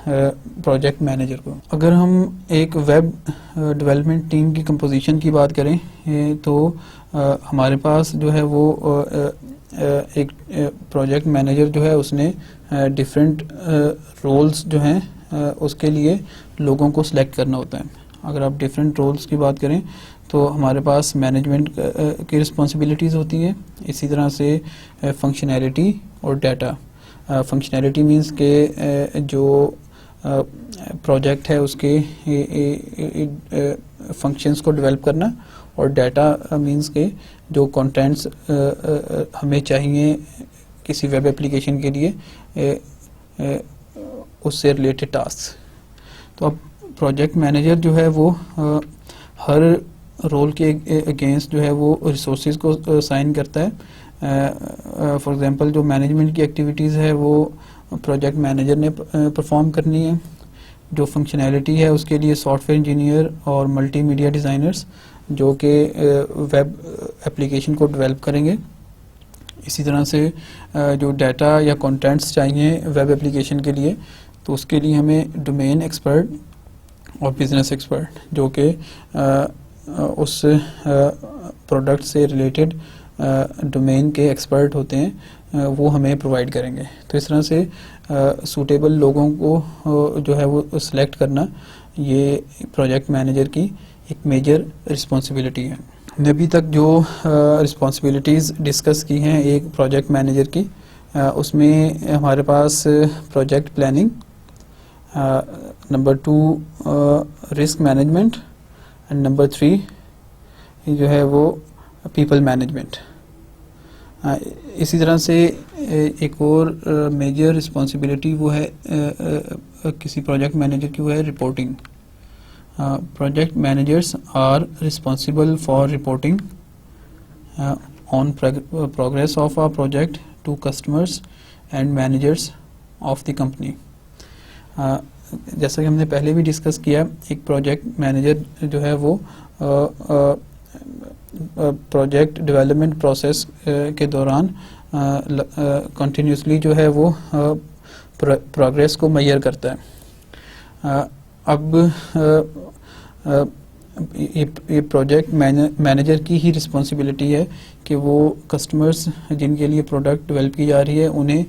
प्रोजेक्ट मैनेजर को। अगर हम एक वेब डेवलपमेंट टीम की कंपोजिशन की बात करें तो हमारे पास जो है वो एक प्रोजेक्ट मैनेजर जो है उसने डिफरेंट रोल्स जो हैं उसके लिए लोगों को सिलेक्ट करना होता है। अगर आप डिफरेंट रोल्स की बात करें तो हमारे पास मैनेजमेंट की रिस्पॉन्सिबिलिटीज़ होती हैं, इसी तरह से फंक्शनैलिटी और डाटा। फंक्शनैलिटी मींस के जो प्रोजेक्ट है उसके फंक्शंस को डेवलप करना, और डाटा मींस के जो कंटेंट्स हमें चाहिए किसी वेब एप्लीकेशन के लिए उससे रिलेटेड टास्क। तो अब प्रोजेक्ट मैनेजर जो है वो हर रोल के अगेंस्ट जो है वो रिसोर्सेज को साइन करता है। फॉर एग्जांपल जो मैनेजमेंट की एक्टिविटीज़ है वो प्रोजेक्ट मैनेजर ने परफॉर्म करनी है। जो फंक्शनैलिटी है उसके लिए सॉफ्टवेयर इंजीनियर और मल्टीमीडिया डिज़ाइनर्स जो कि वेब एप्लीकेशन को डेवलप करेंगे। इसी तरह से जो डाटा या कंटेंट्स चाहिए वेब एप्लीकेशन के लिए तो उसके लिए हमें डोमेन एक्सपर्ट और बिजनेस एक्सपर्ट जो कि उस प्रोडक्ट से रिलेटेड डोमेन के एक्सपर्ट होते हैं वो हमें प्रोवाइड करेंगे। तो इस तरह से सूटेबल लोगों को जो है वो सिलेक्ट करना ये प्रोजेक्ट मैनेजर की एक मेजर रिस्पॉन्सिबिलिटी है। हमने अभी तक जो रिस्पॉन्सिबिलिटीज़ डिस्कस की हैं एक प्रोजेक्ट मैनेजर की, उसमें हमारे पास project planning, number 2 risk management and number 3 जो है वो पीपल मैनेजमेंट। इसी तरह से एक और मेजर रिस्पॉन्सिबिलिटी वो है किसी प्रोजेक्ट मैनेजर की, वो है reporting. Project managers are responsible for reporting on progress of a project to customers and managers of the company. जैसा कि हमने पहले भी डिस्कस किया, एक प्रोजेक्ट मैनेजर जो है वो प्रोजेक्ट डेवलपमेंट प्रोसेस के दौरान कंटिन्यूसली जो है वो प्रोग्रेस को मेजर करता है। अब ये प्रोजेक्ट मैनेजर की ही रिस्पॉन्सिबिलिटी है कि वो कस्टमर्स जिनके लिए प्रोडक्ट डेवलप की जा रही है उन्हें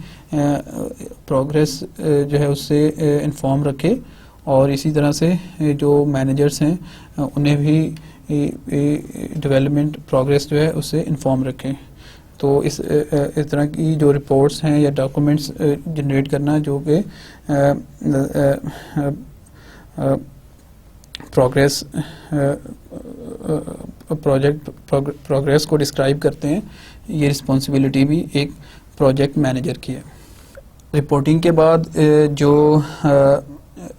प्रोग्रेस जो है उससे इन्फॉर्म रखे, और इसी तरह से जो मैनेजर्स हैं उन्हें भी डेवलपमेंट प्रोग्रेस जो है उससे इन्फॉर्म रखें। तो इस तरह की जो रिपोर्ट्स हैं या डॉक्यूमेंट्स जनरेट करना जो कि प्रोजेक्ट प्रोग्रेस को डिस्क्राइब करते हैं, ये रिस्पॉन्सिबिलिटी भी एक प्रोजेक्ट मैनेजर की है। रिपोर्टिंग के बाद जो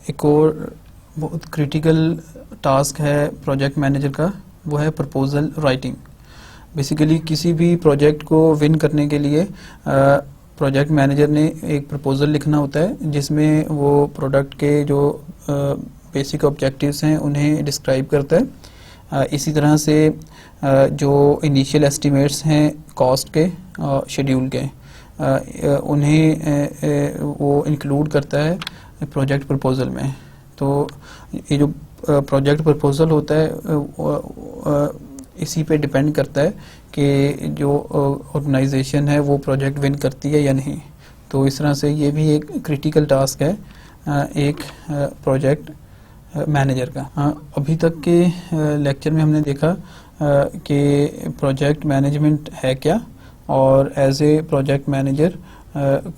एक और बहुत क्रिटिकल टास्क है प्रोजेक्ट मैनेजर का वो है प्रपोजल राइटिंग। बेसिकली किसी भी प्रोजेक्ट को विन करने के लिए प्रोजेक्ट मैनेजर ने एक प्रपोजल लिखना होता है जिसमें वो प्रोडक्ट के जो बेसिक ऑब्जेक्टिव्स हैं उन्हें डिस्क्राइब करता है। इसी तरह से जो इनिशियल एस्टिमेट्स हैं कॉस्ट के शेड्यूल के उन्हें वो इंक्लूड करता है प्रोजेक्ट प्रपोजल में। तो ये जो प्रोजेक्ट प्रपोजल होता है इसी पे डिपेंड करता है कि जो ऑर्गेनाइजेशन है वो प्रोजेक्ट विन करती है या नहीं। तो इस तरह से ये भी एक क्रिटिकल टास्क है एक प्रोजेक्ट मैनेजर का। अभी तक के लेक्चर में हमने देखा कि प्रोजेक्ट मैनेजमेंट है क्या और एज ए प्रोजेक्ट मैनेजर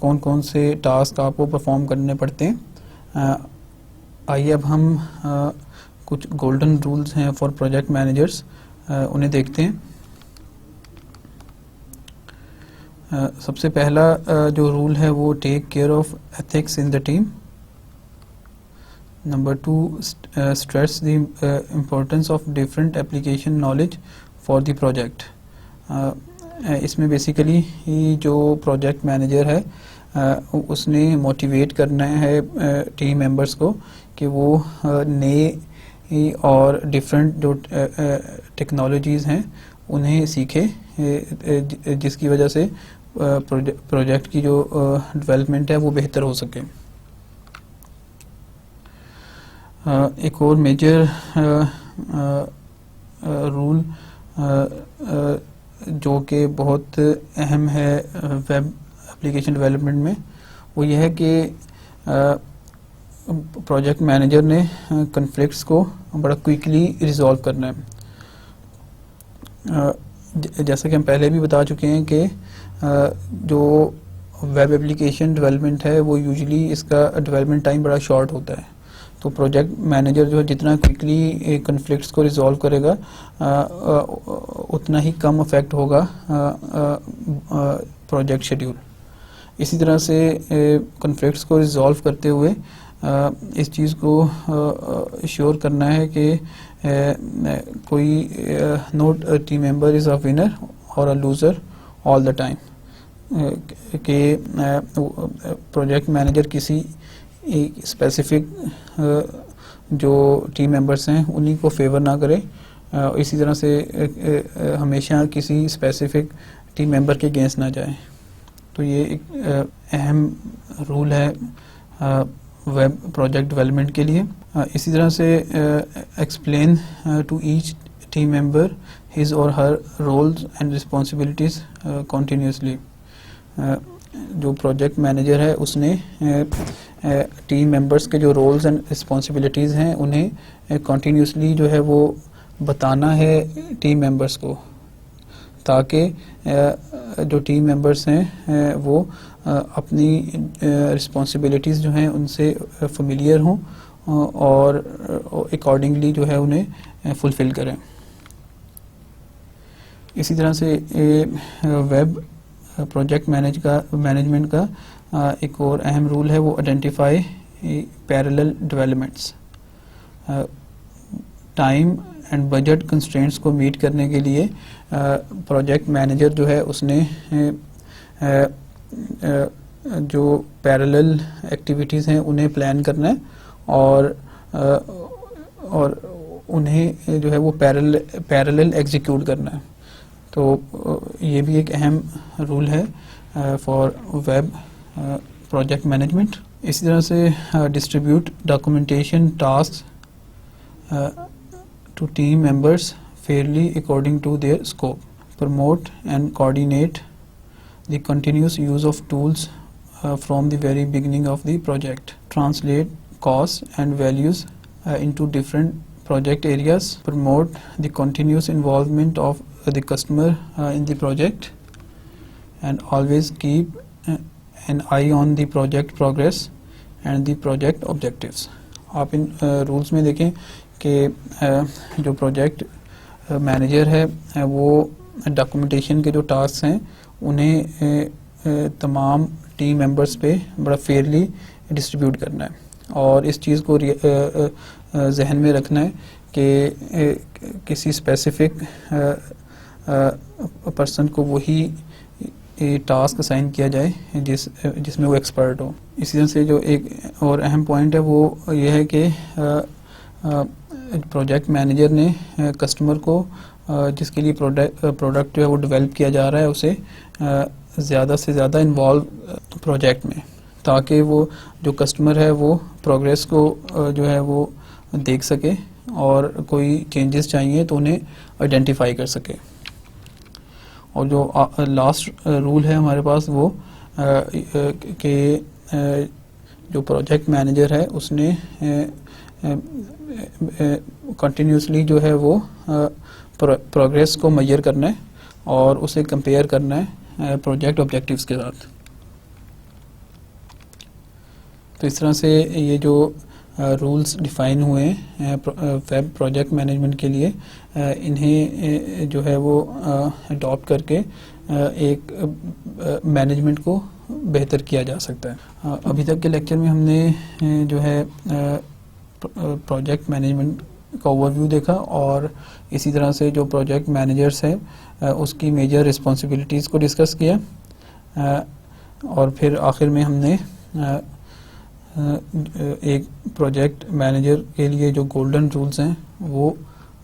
कौन कौन से टास्क आपको परफॉर्म करने पड़ते हैं। आइए अब हम कुछ गोल्डन रूल्स हैं फॉर प्रोजेक्ट मैनेजर्स उन्हें देखते हैं। सबसे पहला जो रूल है वो take care of ethics in the team. Number 2 stress the importance of different application knowledge for the project. इसमें बेसिकली जो प्रोजेक्ट मैनेजर है उसने मोटिवेट करना है टीम मेंबर्स को कि वो नए और डिफरेंट जो टेक्नोलॉजीज़ हैं उन्हें सीखे, जिसकी वजह से प्रोजेक्ट की जो डेवलपमेंट है वो बेहतर हो सके। एक और मेजर रूल जो कि बहुत अहम है वेब एप्लीकेशन डेवलपमेंट में वो ये है कि प्रोजेक्ट मैनेजर ने कॉन्फ्लिक्ट्स को बड़ा क्विकली रिजॉल्व करना है। जैसा कि हम पहले भी बता चुके हैं कि जो वेब एप्लीकेशन डेवलपमेंट है वो यूजुअली इसका डेवलपमेंट टाइम बड़ा शॉर्ट होता है। तो प्रोजेक्ट मैनेजर जो है जितना क्विकली कॉन्फ्लिक्ट्स को रिजॉल्व करेगा उतना ही कम इफेक्ट होगा प्रोजेक्ट शेड्यूल। इसी तरह से कॉन्फ्लिक्ट्स को रिजॉल्व करते हुए इस चीज़ को श्योर करना है कि कोई not team member is a winner और a loser all the time, कि प्रोजेक्ट मैनेजर किसी एक स्पेसिफिक जो टीम मेंबर्स हैं उन्हीं को फेवर ना करे, इसी तरह से हमेशा किसी स्पेसिफिक टीम मेंबर के अगेंस्ट ना जाए। तो ये एक अहम रूल है वेब प्रोजेक्ट डेवलपमेंट के लिए। इसी तरह से explain to each team member his और her roles and responsibilities continuously. जो प्रोजेक्ट मैनेजर है उसने टीम मेंबर्स के जो रोल्स एंड रिस्पॉन्सिबिलिटीज़ हैं उन्हें कॉन्टीन्यूसली जो है वो बताना है टीम मेंबर्स को, ताकि जो टीम मेंबर्स हैं वो अपनी रिस्पॉन्सिबिलिटीज़ जो हैं उनसे फेमिलियर हों और अकॉर्डिंगली जो है उन्हें फुलफ़िल करें। इसी तरह से वेब प्रोजेक्ट मैनेजमेंट का एक और अहम रूल है वो identify parallel developments. Time and budget constraints को मीट करने के लिए प्रोजेक्ट मैनेजर जो है उसने जो पैरेलल एक्टिविटीज़ हैं उन्हें प्लान करना है और उन्हें जो है वो पैरेलल एग्जीक्यूट करना है। तो ये भी एक अहम रूल है फॉर वेब प्रोजेक्ट मैनेजमेंट। इसी तरह से distribute documentation task to team members fairly according to their scope. Promote and coordinate the continuous use of tools from the very beginning of the project. Translate cost and values into different project areas. Promote the continuous involvement of the customer in the project, and always keep an eye on the project progress and the project objectives. आप इन rules में देखें कि जो project manager है वो documentation के जो task हैं उन्हें तमाम टीम मेंबर्स पे बड़ा फेयरली डिस्ट्रीब्यूट करना है और इस चीज़ को जहन में रखना है कि किसी स्पेसिफिक पर्सन को वही टास्क असाइन किया जाए जिसमें वो एक्सपर्ट हो। इसी तरह से जो एक और अहम पॉइंट है वो ये है कि प्रोजेक्ट मैनेजर ने कस्टमर को जिसके लिए प्रोडक्ट जो है वो डेवलप किया जा रहा है उसे ज़्यादा से ज़्यादा इन्वॉल्व प्रोजेक्ट में, ताकि वो जो कस्टमर है वो प्रोग्रेस को जो है वो देख सके और कोई चेंजेस चाहिए तो उन्हें आइडेंटिफाई कर सके। और जो लास्ट रूल है हमारे पास वो कि जो प्रोजेक्ट मैनेजर है उसने कंटिन्यूसली जो है वो प्रोग्रेस को मेजर करना है और उसे कंपेयर करना है प्रोजेक्ट ऑब्जेक्टिव्स के साथ। तो इस तरह से ये जो रूल्स डिफाइन हुए हैं वेब प्रोजेक्ट मैनेजमेंट के लिए, इन्हें जो है वो अडॉप्ट करके एक मैनेजमेंट को बेहतर किया जा सकता है। अभी तक के लेक्चर में हमने जो है प्रोजेक्ट मैनेजमेंट का ओवरव्यू देखा और इसी तरह से जो प्रोजेक्ट मैनेजर्स है उसकी मेजर रिस्पॉन्सिबिलिटीज़ को डिस्कस किया और फिर आखिर में हमने एक प्रोजेक्ट मैनेजर के लिए जो गोल्डन रूल्स हैं वो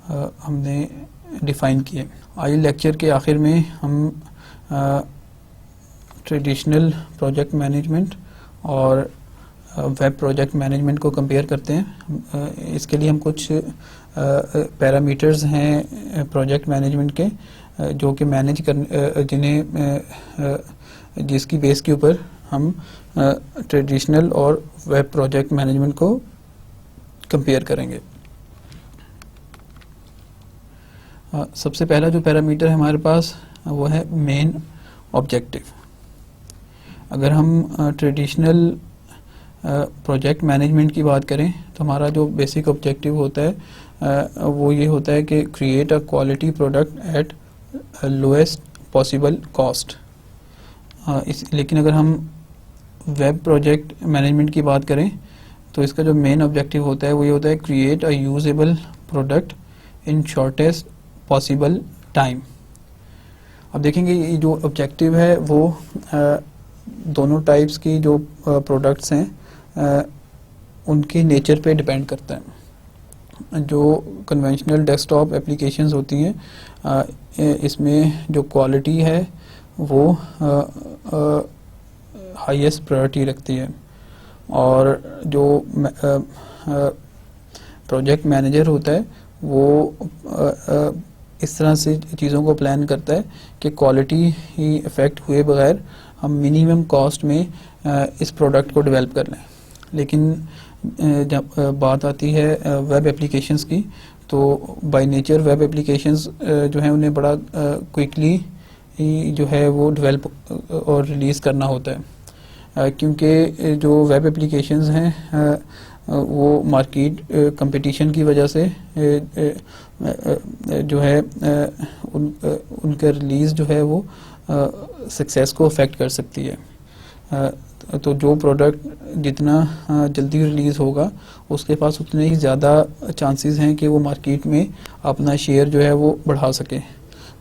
हमने डिफ़ाइन किए। आइए लेक्चर के आखिर में हम ट्रेडिशनल प्रोजेक्ट मैनेजमेंट और वेब प्रोजेक्ट मैनेजमेंट को कंपेयर करते हैं। इसके लिए हम कुछ पैरामीटर्स हैं प्रोजेक्ट मैनेजमेंट के जो कि मैनेज कर जिसकी बेस के ऊपर हम ट्रेडिशनल और वेब प्रोजेक्ट मैनेजमेंट को कंपेयर करेंगे। सबसे पहला जो पैरामीटर है हमारे पास वो है मेन ऑब्जेक्टिव। अगर हम ट्रेडिशनल प्रोजेक्ट मैनेजमेंट की बात करें तो हमारा जो बेसिक ऑब्जेक्टिव होता है वो ये होता है कि create a quality product at lowest possible cost. लेकिन अगर हम वेब प्रोजेक्ट मैनेजमेंट की बात करें तो इसका जो मेन ऑब्जेक्टिव होता है वो ये होता है create a usable product in shortest possible time. अब देखेंगे ये जो ऑब्जेक्टिव है वो दोनों टाइप्स की जो प्रोडक्ट्स हैं उनके नेचर पे डिपेंड करता है। जो कन्वेंशनल डेस्कटॉप एप्लीकेशंस होती हैं इसमें जो क्वालिटी है वो हाईएस्ट प्रायोरिटी रखती है और जो प्रोजेक्ट मैनेजर होता है वो इस तरह से चीज़ों को प्लान करता है कि क्वालिटी ही इफ़ेक्ट हुए बगैर हम मिनिमम कॉस्ट में इस प्रोडक्ट को डेवलप कर लें। लेकिन जब बात आती है वेब एप्लीकेशंस की तो बाय नेचर वेब एप्लीकेशंस जो हैं उन्हें बड़ा क्विकली जो है वो डेवलप और रिलीज़ करना होता है क्योंकि जो वेब एप्लीकेशंस हैं वो मार्केट कंपटीशन की वजह से जो है उनका रिलीज़ जो है वो सक्सेस को अफेक्ट कर सकती है। तो जो प्रोडक्ट जितना जल्दी रिलीज़ होगा उसके पास उतने ही ज़्यादा चांसेस हैं कि वो मार्केट में अपना शेयर जो है वो बढ़ा सके।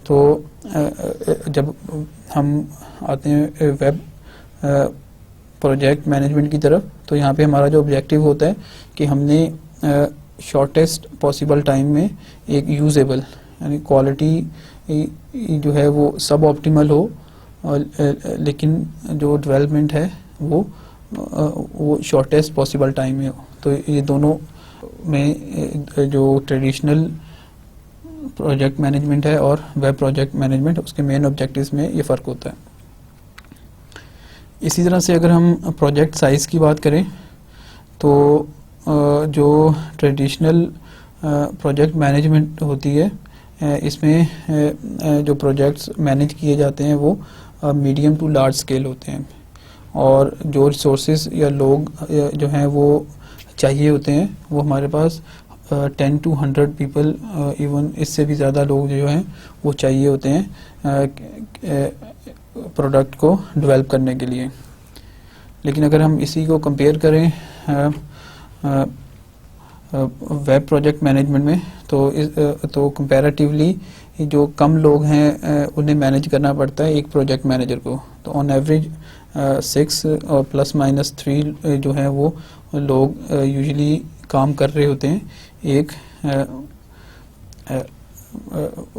तो जब हम आते हैं वेब प्रोजेक्ट मैनेजमेंट की तरफ तो यहाँ पे हमारा जो ऑब्जेक्टिव होता है कि हमने शॉर्टेस्ट पॉसिबल टाइम में एक यूजेबल यानी क्वालिटी जो है वो सब ऑप्टिमल हो लेकिन जो डेवलपमेंट है वो शॉर्टेस्ट पॉसिबल टाइम में हो। तो ये दोनों में जो ट्रेडिशनल प्रोजेक्ट मैनेजमेंट है और वेब प्रोजेक्ट मैनेजमेंट उसके मेन ऑब्जेक्टिव्स में ये फ़र्क होता है। इसी तरह से अगर हम प्रोजेक्ट साइज़ की बात करें तो जो ट्रेडिशनल प्रोजेक्ट मैनेजमेंट होती है इसमें जो प्रोजेक्ट्स मैनेज किए जाते हैं वो मीडियम टू लार्ज स्केल होते हैं और जो रिसोर्सेज या लोग जो हैं वो चाहिए होते हैं वो हमारे पास 10 to 100 पीपल इवन इससे भी ज़्यादा लोग जो हैं वो चाहिए होते हैं प्रोडक्ट को डेवलप करने के लिए। लेकिन अगर हम इसी को कंपेयर करें वेब प्रोजेक्ट मैनेजमेंट में तो कंपैरेटिवली जो कम लोग हैं उन्हें मैनेज करना पड़ता है एक प्रोजेक्ट मैनेजर को। तो ऑन एवरेज 6 और प्लस माइनस 3 जो है वो लोग यूजुअली काम कर रहे होते हैं एक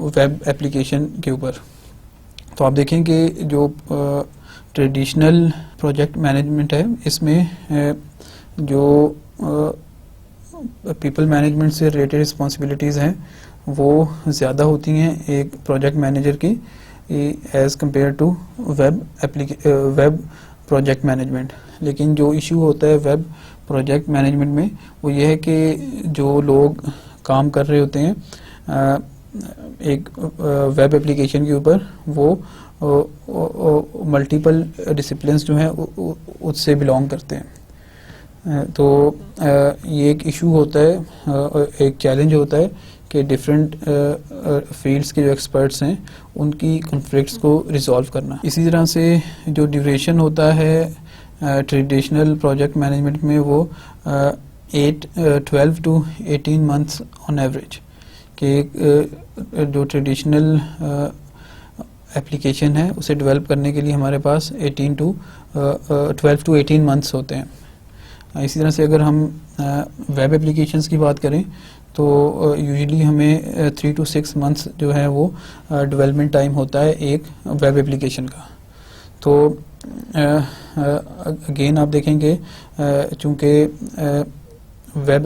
वेब एप्लीकेशन के ऊपर। तो आप देखें कि जो ट्रेडिशनल प्रोजेक्ट मैनेजमेंट है इसमें जो पीपल मैनेजमेंट से रिलेटेड रिस्पॉन्सिबिलिटीज़ हैं वो ज़्यादा होती हैं एक प्रोजेक्ट मैनेजर की as compare to web project management. लेकिन जो इशू होता है वेब प्रोजेक्ट मैनेजमेंट में वो ये है कि जो लोग काम कर रहे होते हैं एक वेब एप्लीकेशन के ऊपर वो मल्टीपल डिसिप्लिन्स जो हैं उससे बिलोंग करते हैं। तो ये एक इशू होता है, एक चैलेंज होता है कि डिफरेंट फील्ड्स के जो एक्सपर्ट्स हैं उनकी कॉन्फ्लिक्ट्स को रिजॉल्व करना। इसी तरह से जो ड्यूरेशन होता है ट्रेडिशनल प्रोजेक्ट मैनेजमेंट में वो 12 to 18 मंथ्स ऑन एवरेज कि जो ट्रेडिशनल एप्लीकेशन है उसे डेवलप करने के लिए हमारे पास 12 to 18 मंथ्स होते हैं। इसी तरह से अगर हम वेब एप्लीकेशंस की बात करें तो यूजुअली हमें 3 to 6 मंथ्स जो है वो डेवलपमेंट टाइम होता है एक वेब एप्लीकेशन का। तो अगेन आप देखेंगे चूँकि वेब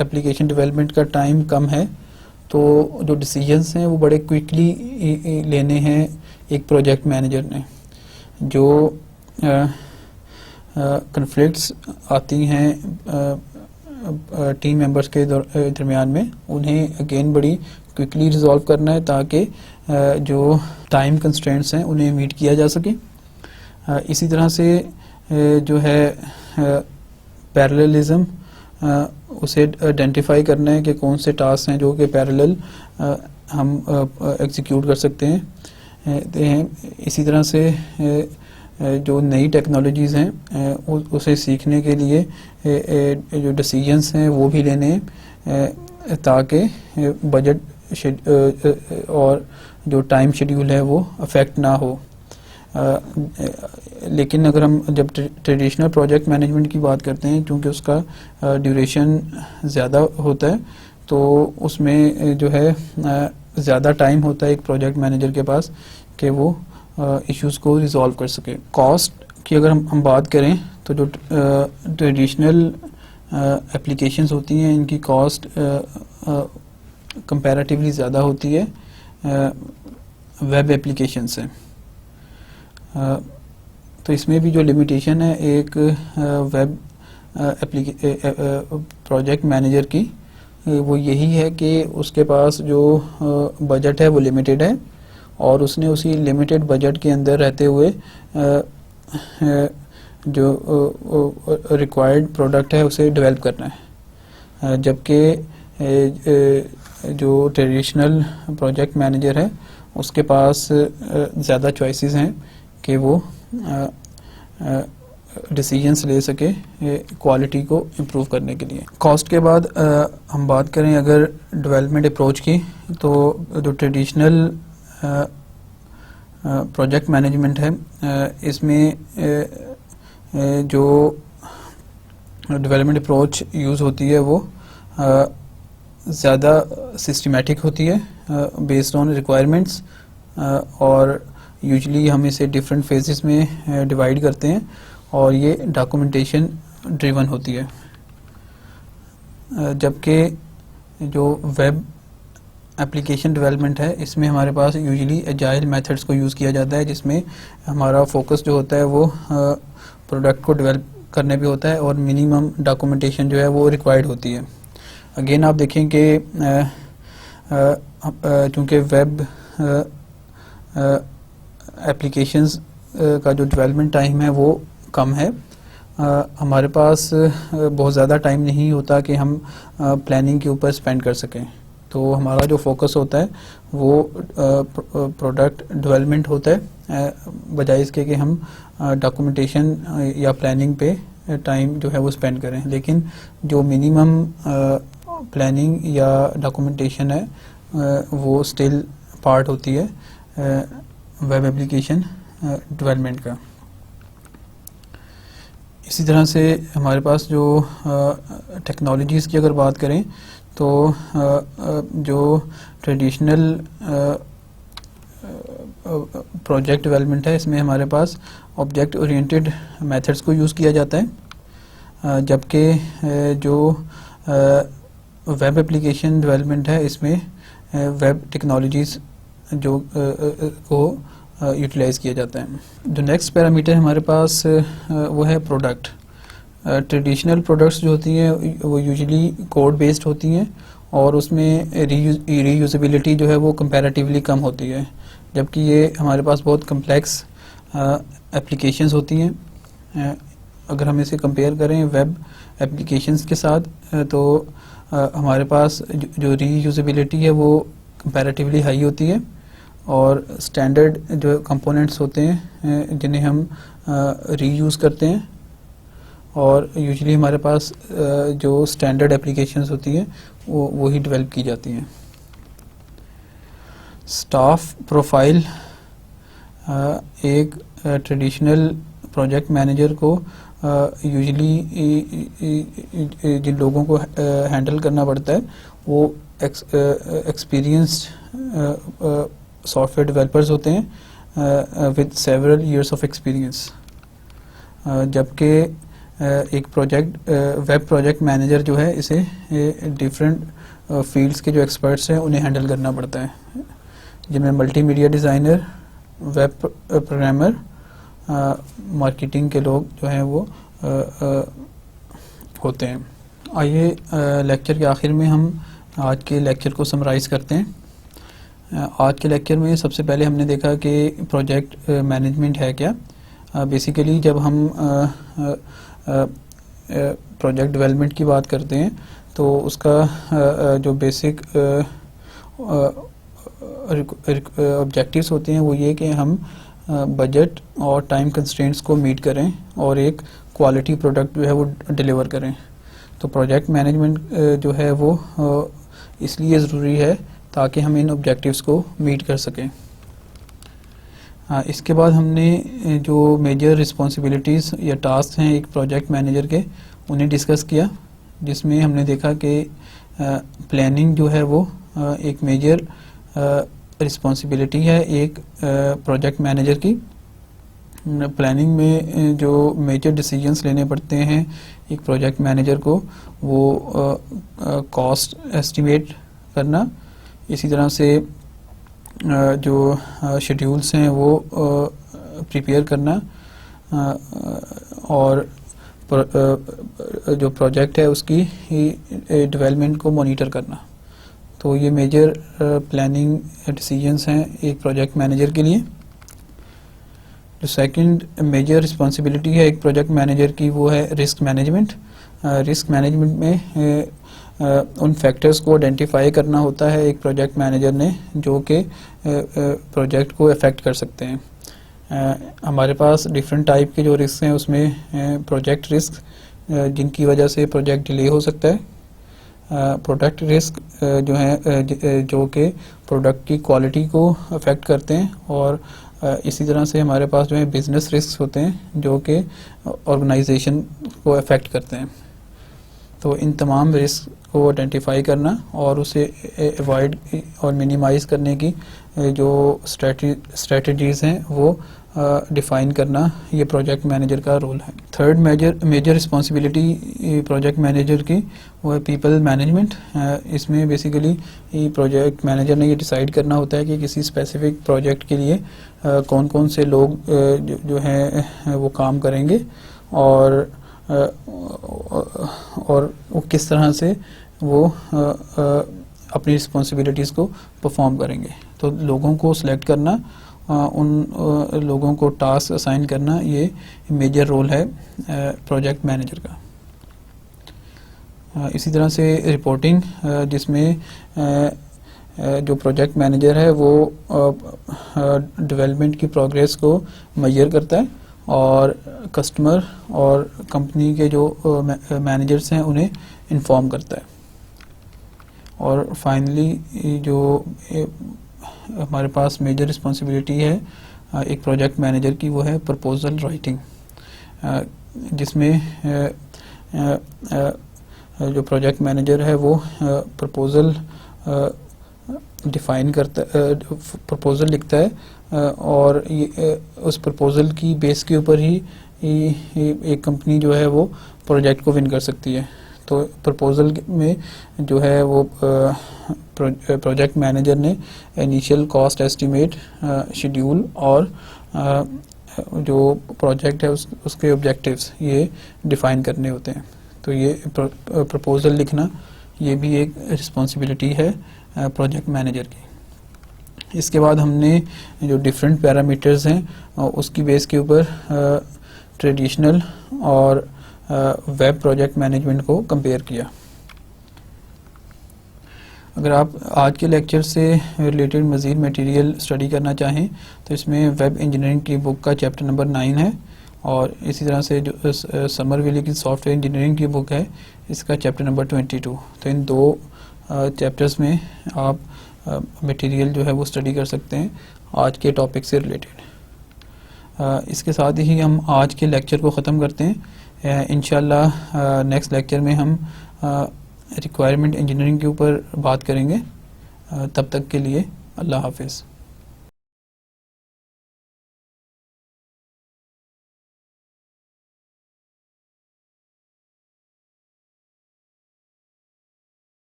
एप्लीकेशन डेवलपमेंट का टाइम कम है तो जो डिसीजंस हैं वो बड़े क्विकली लेने हैं एक प्रोजेक्ट मैनेजर ने। जो कन्फ्लिक्ट्स आती हैं टीम मेंबर्स के दरमियान में उन्हें अगेन बड़ी क्विकली रिजॉल्व करना है ताकि जो टाइम कंस्ट्रेंट्स हैं उन्हें मीट किया जा सके। इसी तरह से जो है पैरेललिज्म उसे आइडेंटिफाई करना है कि कौन से टास्क हैं जो कि पैरेलल हम एग्जीक्यूट कर सकते हैं। इसी तरह से जो नई टेक्नोलॉजीज़ हैं उसे सीखने के लिए जो डिसीजंस हैं वो भी लेने ताकि बजट और जो टाइम शेड्यूल है वो अफेक्ट ना हो। लेकिन अगर हम जब ट्रेडिशनल प्रोजेक्ट मैनेजमेंट की बात करते हैं क्योंकि उसका ड्यूरेशन ज़्यादा होता है तो उसमें जो है ज़्यादा टाइम होता है एक प्रोजेक्ट मैनेजर के पास कि वो इश्यूज़ को रिजॉल्व कर सके। कॉस्ट की अगर हम बात करें तो जो ट्रेडिशनल एप्लीकेशंस होती हैं इनकी कॉस्ट कंपैरेटिवली ज़्यादा होती है वेब एप्लीकेशन से। तो इसमें भी जो लिमिटेशन है एक वेब प्रोजेक्ट मैनेजर की वो यही है कि उसके पास जो बजट है वो लिमिटेड है और उसने उसी लिमिटेड बजट के अंदर रहते हुए जो रिक्वायर्ड प्रोडक्ट है उसे डेवलप करना है। जबकि जो ट्रेडिशनल प्रोजेक्ट मैनेजर है उसके पास ज़्यादा चॉइसेस हैं कि वो डिसीजंस ले सके क्वालिटी को इम्प्रूव करने के लिए। कॉस्ट के बाद हम बात करें अगर डेवलपमेंट अप्रोच की तो जो ट्रेडिशनल प्रोजेक्ट मैनेजमेंट है इसमें जो डेवलपमेंट अप्रोच यूज़ होती है वो ज़्यादा सिस्टमेटिक होती है बेस्ड ऑन रिक्वायरमेंट्स और यूजुअली हम इसे डिफरेंट फेजेस में डिवाइड करते हैं और ये डॉक्यूमेंटेशन ड्रिवन होती है। जबकि जो वेब एप्लीकेशन डेवलपमेंट है इसमें हमारे पास यूजुअली एजाइल मेथड्स को यूज़ किया जाता है जिसमें हमारा फोकस जो होता है वो प्रोडक्ट को डेवलप करने पे होता है और मिनिमम डॉक्यूमेंटेशन जो है वो रिक्वायर्ड होती है। अगेन आप देखें कि चूँकि वेब एप्लीकेशंस का जो डेवलपमेंट टाइम है वो कम है, हमारे पास बहुत ज़्यादा टाइम नहीं होता कि हम प्लानिंग के ऊपर स्पेंड कर सकें। तो हमारा जो फोकस होता है वो प्रोडक्ट डेवलपमेंट होता है बजाय इसके कि हम डॉक्यूमेंटेशन या प्लानिंग पे टाइम जो है वो स्पेंड करें, लेकिन जो मिनिमम प्लानिंग या डॉक्यूमेंटेशन है वो स्टिल पार्ट होती है वेब एप्लीकेशन डेवलपमेंट का। इसी तरह से हमारे पास जो टेक्नोलॉजीज़ की अगर बात करें तो जो ट्रेडिशनल प्रोजेक्ट डेवलपमेंट है, इसमें हमारे पास ऑब्जेक्ट ओरिएंटेड मेथड्स को यूज़ किया जाता है, जबकि जो वेब एप्लीकेशन डेवलपमेंट है इसमें वेब टेक्नोलॉजीज़ जो को यूटिलाइज़ किया जाता है। जो नेक्स्ट पैरामीटर हमारे पास वो है प्रोडक्ट। ट्रेडिशनल प्रोडक्ट्स जो होती हैं वो यूजुअली कोड बेस्ड होती हैं और उसमें रीयूजेबिलिटी जो है वो कंपैरेटिवली कम होती है, जबकि ये हमारे पास बहुत कम्प्लेक्स एप्लीकेशंस होती हैं। अगर हम इसे कंपेयर करें वेब एप्लीकेशंस के साथ तो हमारे पास जो रीयूजेबिलिटी है वो कंपैरेटिवली हाई होती है और स्टैंडर्ड जो कंपोनेंट्स होते हैं जिन्हें हम रीयूज़ करते हैं, और यूजुअली हमारे पास जो स्टैंडर्ड एप्लीकेशंस होती हैं वो ही डेवलप की जाती हैं। स्टाफ प्रोफाइल एक ट्रेडिशनल प्रोजेक्ट मैनेजर को यूजुअली जिन लोगों को हैंडल करना पड़ता है वो एक्सपीरियंस्ड सॉफ्टवेयर डेवलपर्स होते हैं with several years of experience, जबकि एक वेब प्रोजेक्ट मैनेजर जो है इसे डिफरेंट फील्ड्स के जो एक्सपर्ट्स हैं उन्हें हैंडल करना पड़ता है, जिनमें multimedia designer, web programmer, marketing के लोग जो हैं वो होते हैं। आइए लेक्चर के आखिर में हम आज के लेक्चर को समराइज़ करते हैं। आज के लेक्चर में सबसे पहले हमने देखा कि प्रोजेक्ट मैनेजमेंट है क्या। बेसिकली जब हम प्रोजेक्ट डेवलपमेंट की बात करते हैं तो उसका जो बेसिक ऑब्जेक्टिव्स होते हैं वो ये कि हम बजट और टाइम कंस्ट्रेंट्स को मीट करें और एक क्वालिटी प्रोडक्ट जो है वो डिलीवर करें। तो प्रोजेक्ट मैनेजमेंट जो है वो इसलिए ज़रूरी है ताकि हम इन ऑब्जेक्टिव्स को मीट कर सकें। इसके बाद हमने जो मेजर रिस्पॉन्सिबिलिटीज़ या टास्क हैं एक प्रोजेक्ट मैनेजर के उन्हें डिस्कस किया, जिसमें हमने देखा कि प्लानिंग जो है वो एक मेजर रिस्पॉन्सिबिलिटी है एक प्रोजेक्ट मैनेजर की। प्लानिंग में जो मेजर डिसीजंस लेने पड़ते हैं एक प्रोजेक्ट मैनेजर को वो कॉस्ट एस्टिमेट करना, इसी तरह से जो शेड्यूल्स हैं वो प्रिपेयर करना और जो प्रोजेक्ट है उसकी डेवलपमेंट को मॉनिटर करना। तो ये मेजर प्लानिंग डिसीजंस हैं एक प्रोजेक्ट मैनेजर के लिए। जो सेकंड मेजर रिस्पॉन्सिबिलिटी है एक प्रोजेक्ट मैनेजर की वो है रिस्क मैनेजमेंट। रिस्क मैनेजमेंट में उन फैक्टर्स को आइडेंटिफाई करना होता है एक प्रोजेक्ट मैनेजर ने जो कि प्रोजेक्ट को अफेक्ट कर सकते हैं। हमारे पास डिफरेंट टाइप के जो रिस्क हैं उसमें प्रोजेक्ट रिस्क जिनकी वजह से प्रोजेक्ट डिले हो सकता है, प्रोडक्ट रिस्क जो है जो कि प्रोडक्ट की क्वालिटी को अफेक्ट करते हैं, और इसी तरह से हमारे पास जो है बिजनेस रिस्क होते हैं जो कि ऑर्गेनाइजेशन को अफेक्ट करते हैं। तो इन तमाम रिस्क को आइडेंटिफाई करना और उसे अवॉइड और मिनिमाइज़ करने की जो स्ट्रेटजीज़ हैं वो डिफ़ाइन करना ये प्रोजेक्ट मैनेजर का रोल है। Third major responsibility project manager की वो है पीपल मैनेजमेंट। इसमें बेसिकली प्रोजेक्ट मैनेजर ने ये डिसाइड करना होता है कि किसी स्पेसिफिक प्रोजेक्ट के लिए कौन कौन से लोग जो हैं वो काम करेंगे और वो किस तरह से वो अपनी रिस्पॉन्सिबिलिटीज़ को परफॉर्म करेंगे। तो लोगों को सिलेक्ट करना, उन लोगों को टास्क असाइन करना, ये मेजर रोल है प्रोजेक्ट मैनेजर का। इसी तरह से रिपोर्टिंग, जिसमें जो प्रोजेक्ट मैनेजर है वो डेवलपमेंट की प्रोग्रेस को मेजर करता है और कस्टमर और कंपनी के जो मैनेजर्स हैं उन्हें इन्फॉर्म करता है। और फाइनली जो हमारे पास मेजर रिस्पॉन्सिबिलिटी है एक प्रोजेक्ट मैनेजर की, वो है प्रपोजल राइटिंग, जिसमें जो प्रोजेक्ट मैनेजर है वो प्रपोजल डिफाइन करता प्रपोजल लिखता है और उस प्रपोजल की बेस के ऊपर ही एक कंपनी जो है वो प्रोजेक्ट को विन कर सकती है। तो प्रपोजल में जो है वो प्रोजेक्ट मैनेजर ने इनिशियल कॉस्ट एस्टीमेट, शेड्यूल और जो प्रोजेक्ट है उसके ऑब्जेक्टिव्स ये डिफाइन करने होते हैं। तो ये प्रपोजल लिखना ये भी एक रिस्पॉन्सिबिलिटी है प्रोजेक्ट मैनेजर की। इसके बाद हमने जो डिफरेंट पैरामीटर्स हैं उसकी बेस के ऊपर ट्रेडिशनल और वेब प्रोजेक्ट मैनेजमेंट को कंपेयर किया। अगर आप आज के लेक्चर से रिलेटेड मज़ीद मटेरियल स्टडी करना चाहें तो इसमें वेब इंजीनियरिंग की बुक का चैप्टर नंबर 9 है, और इसी तरह से जो समरविले की सॉफ्टवेयर इंजीनियरिंग की बुक है इसका चैप्टर नंबर 22। तो इन दो चैप्टर्स में आप मटेरियल जो है वो स्टडी कर सकते हैं आज के टॉपिक से रिलेटेड। इसके साथ ही हम आज के लेक्चर को ख़त्म करते हैं। इंशाल्लाह नेक्स्ट लेक्चर में हम रिक्वायरमेंट इंजीनियरिंग के ऊपर बात करेंगे। तब तक के लिए अल्लाह हाफिज़।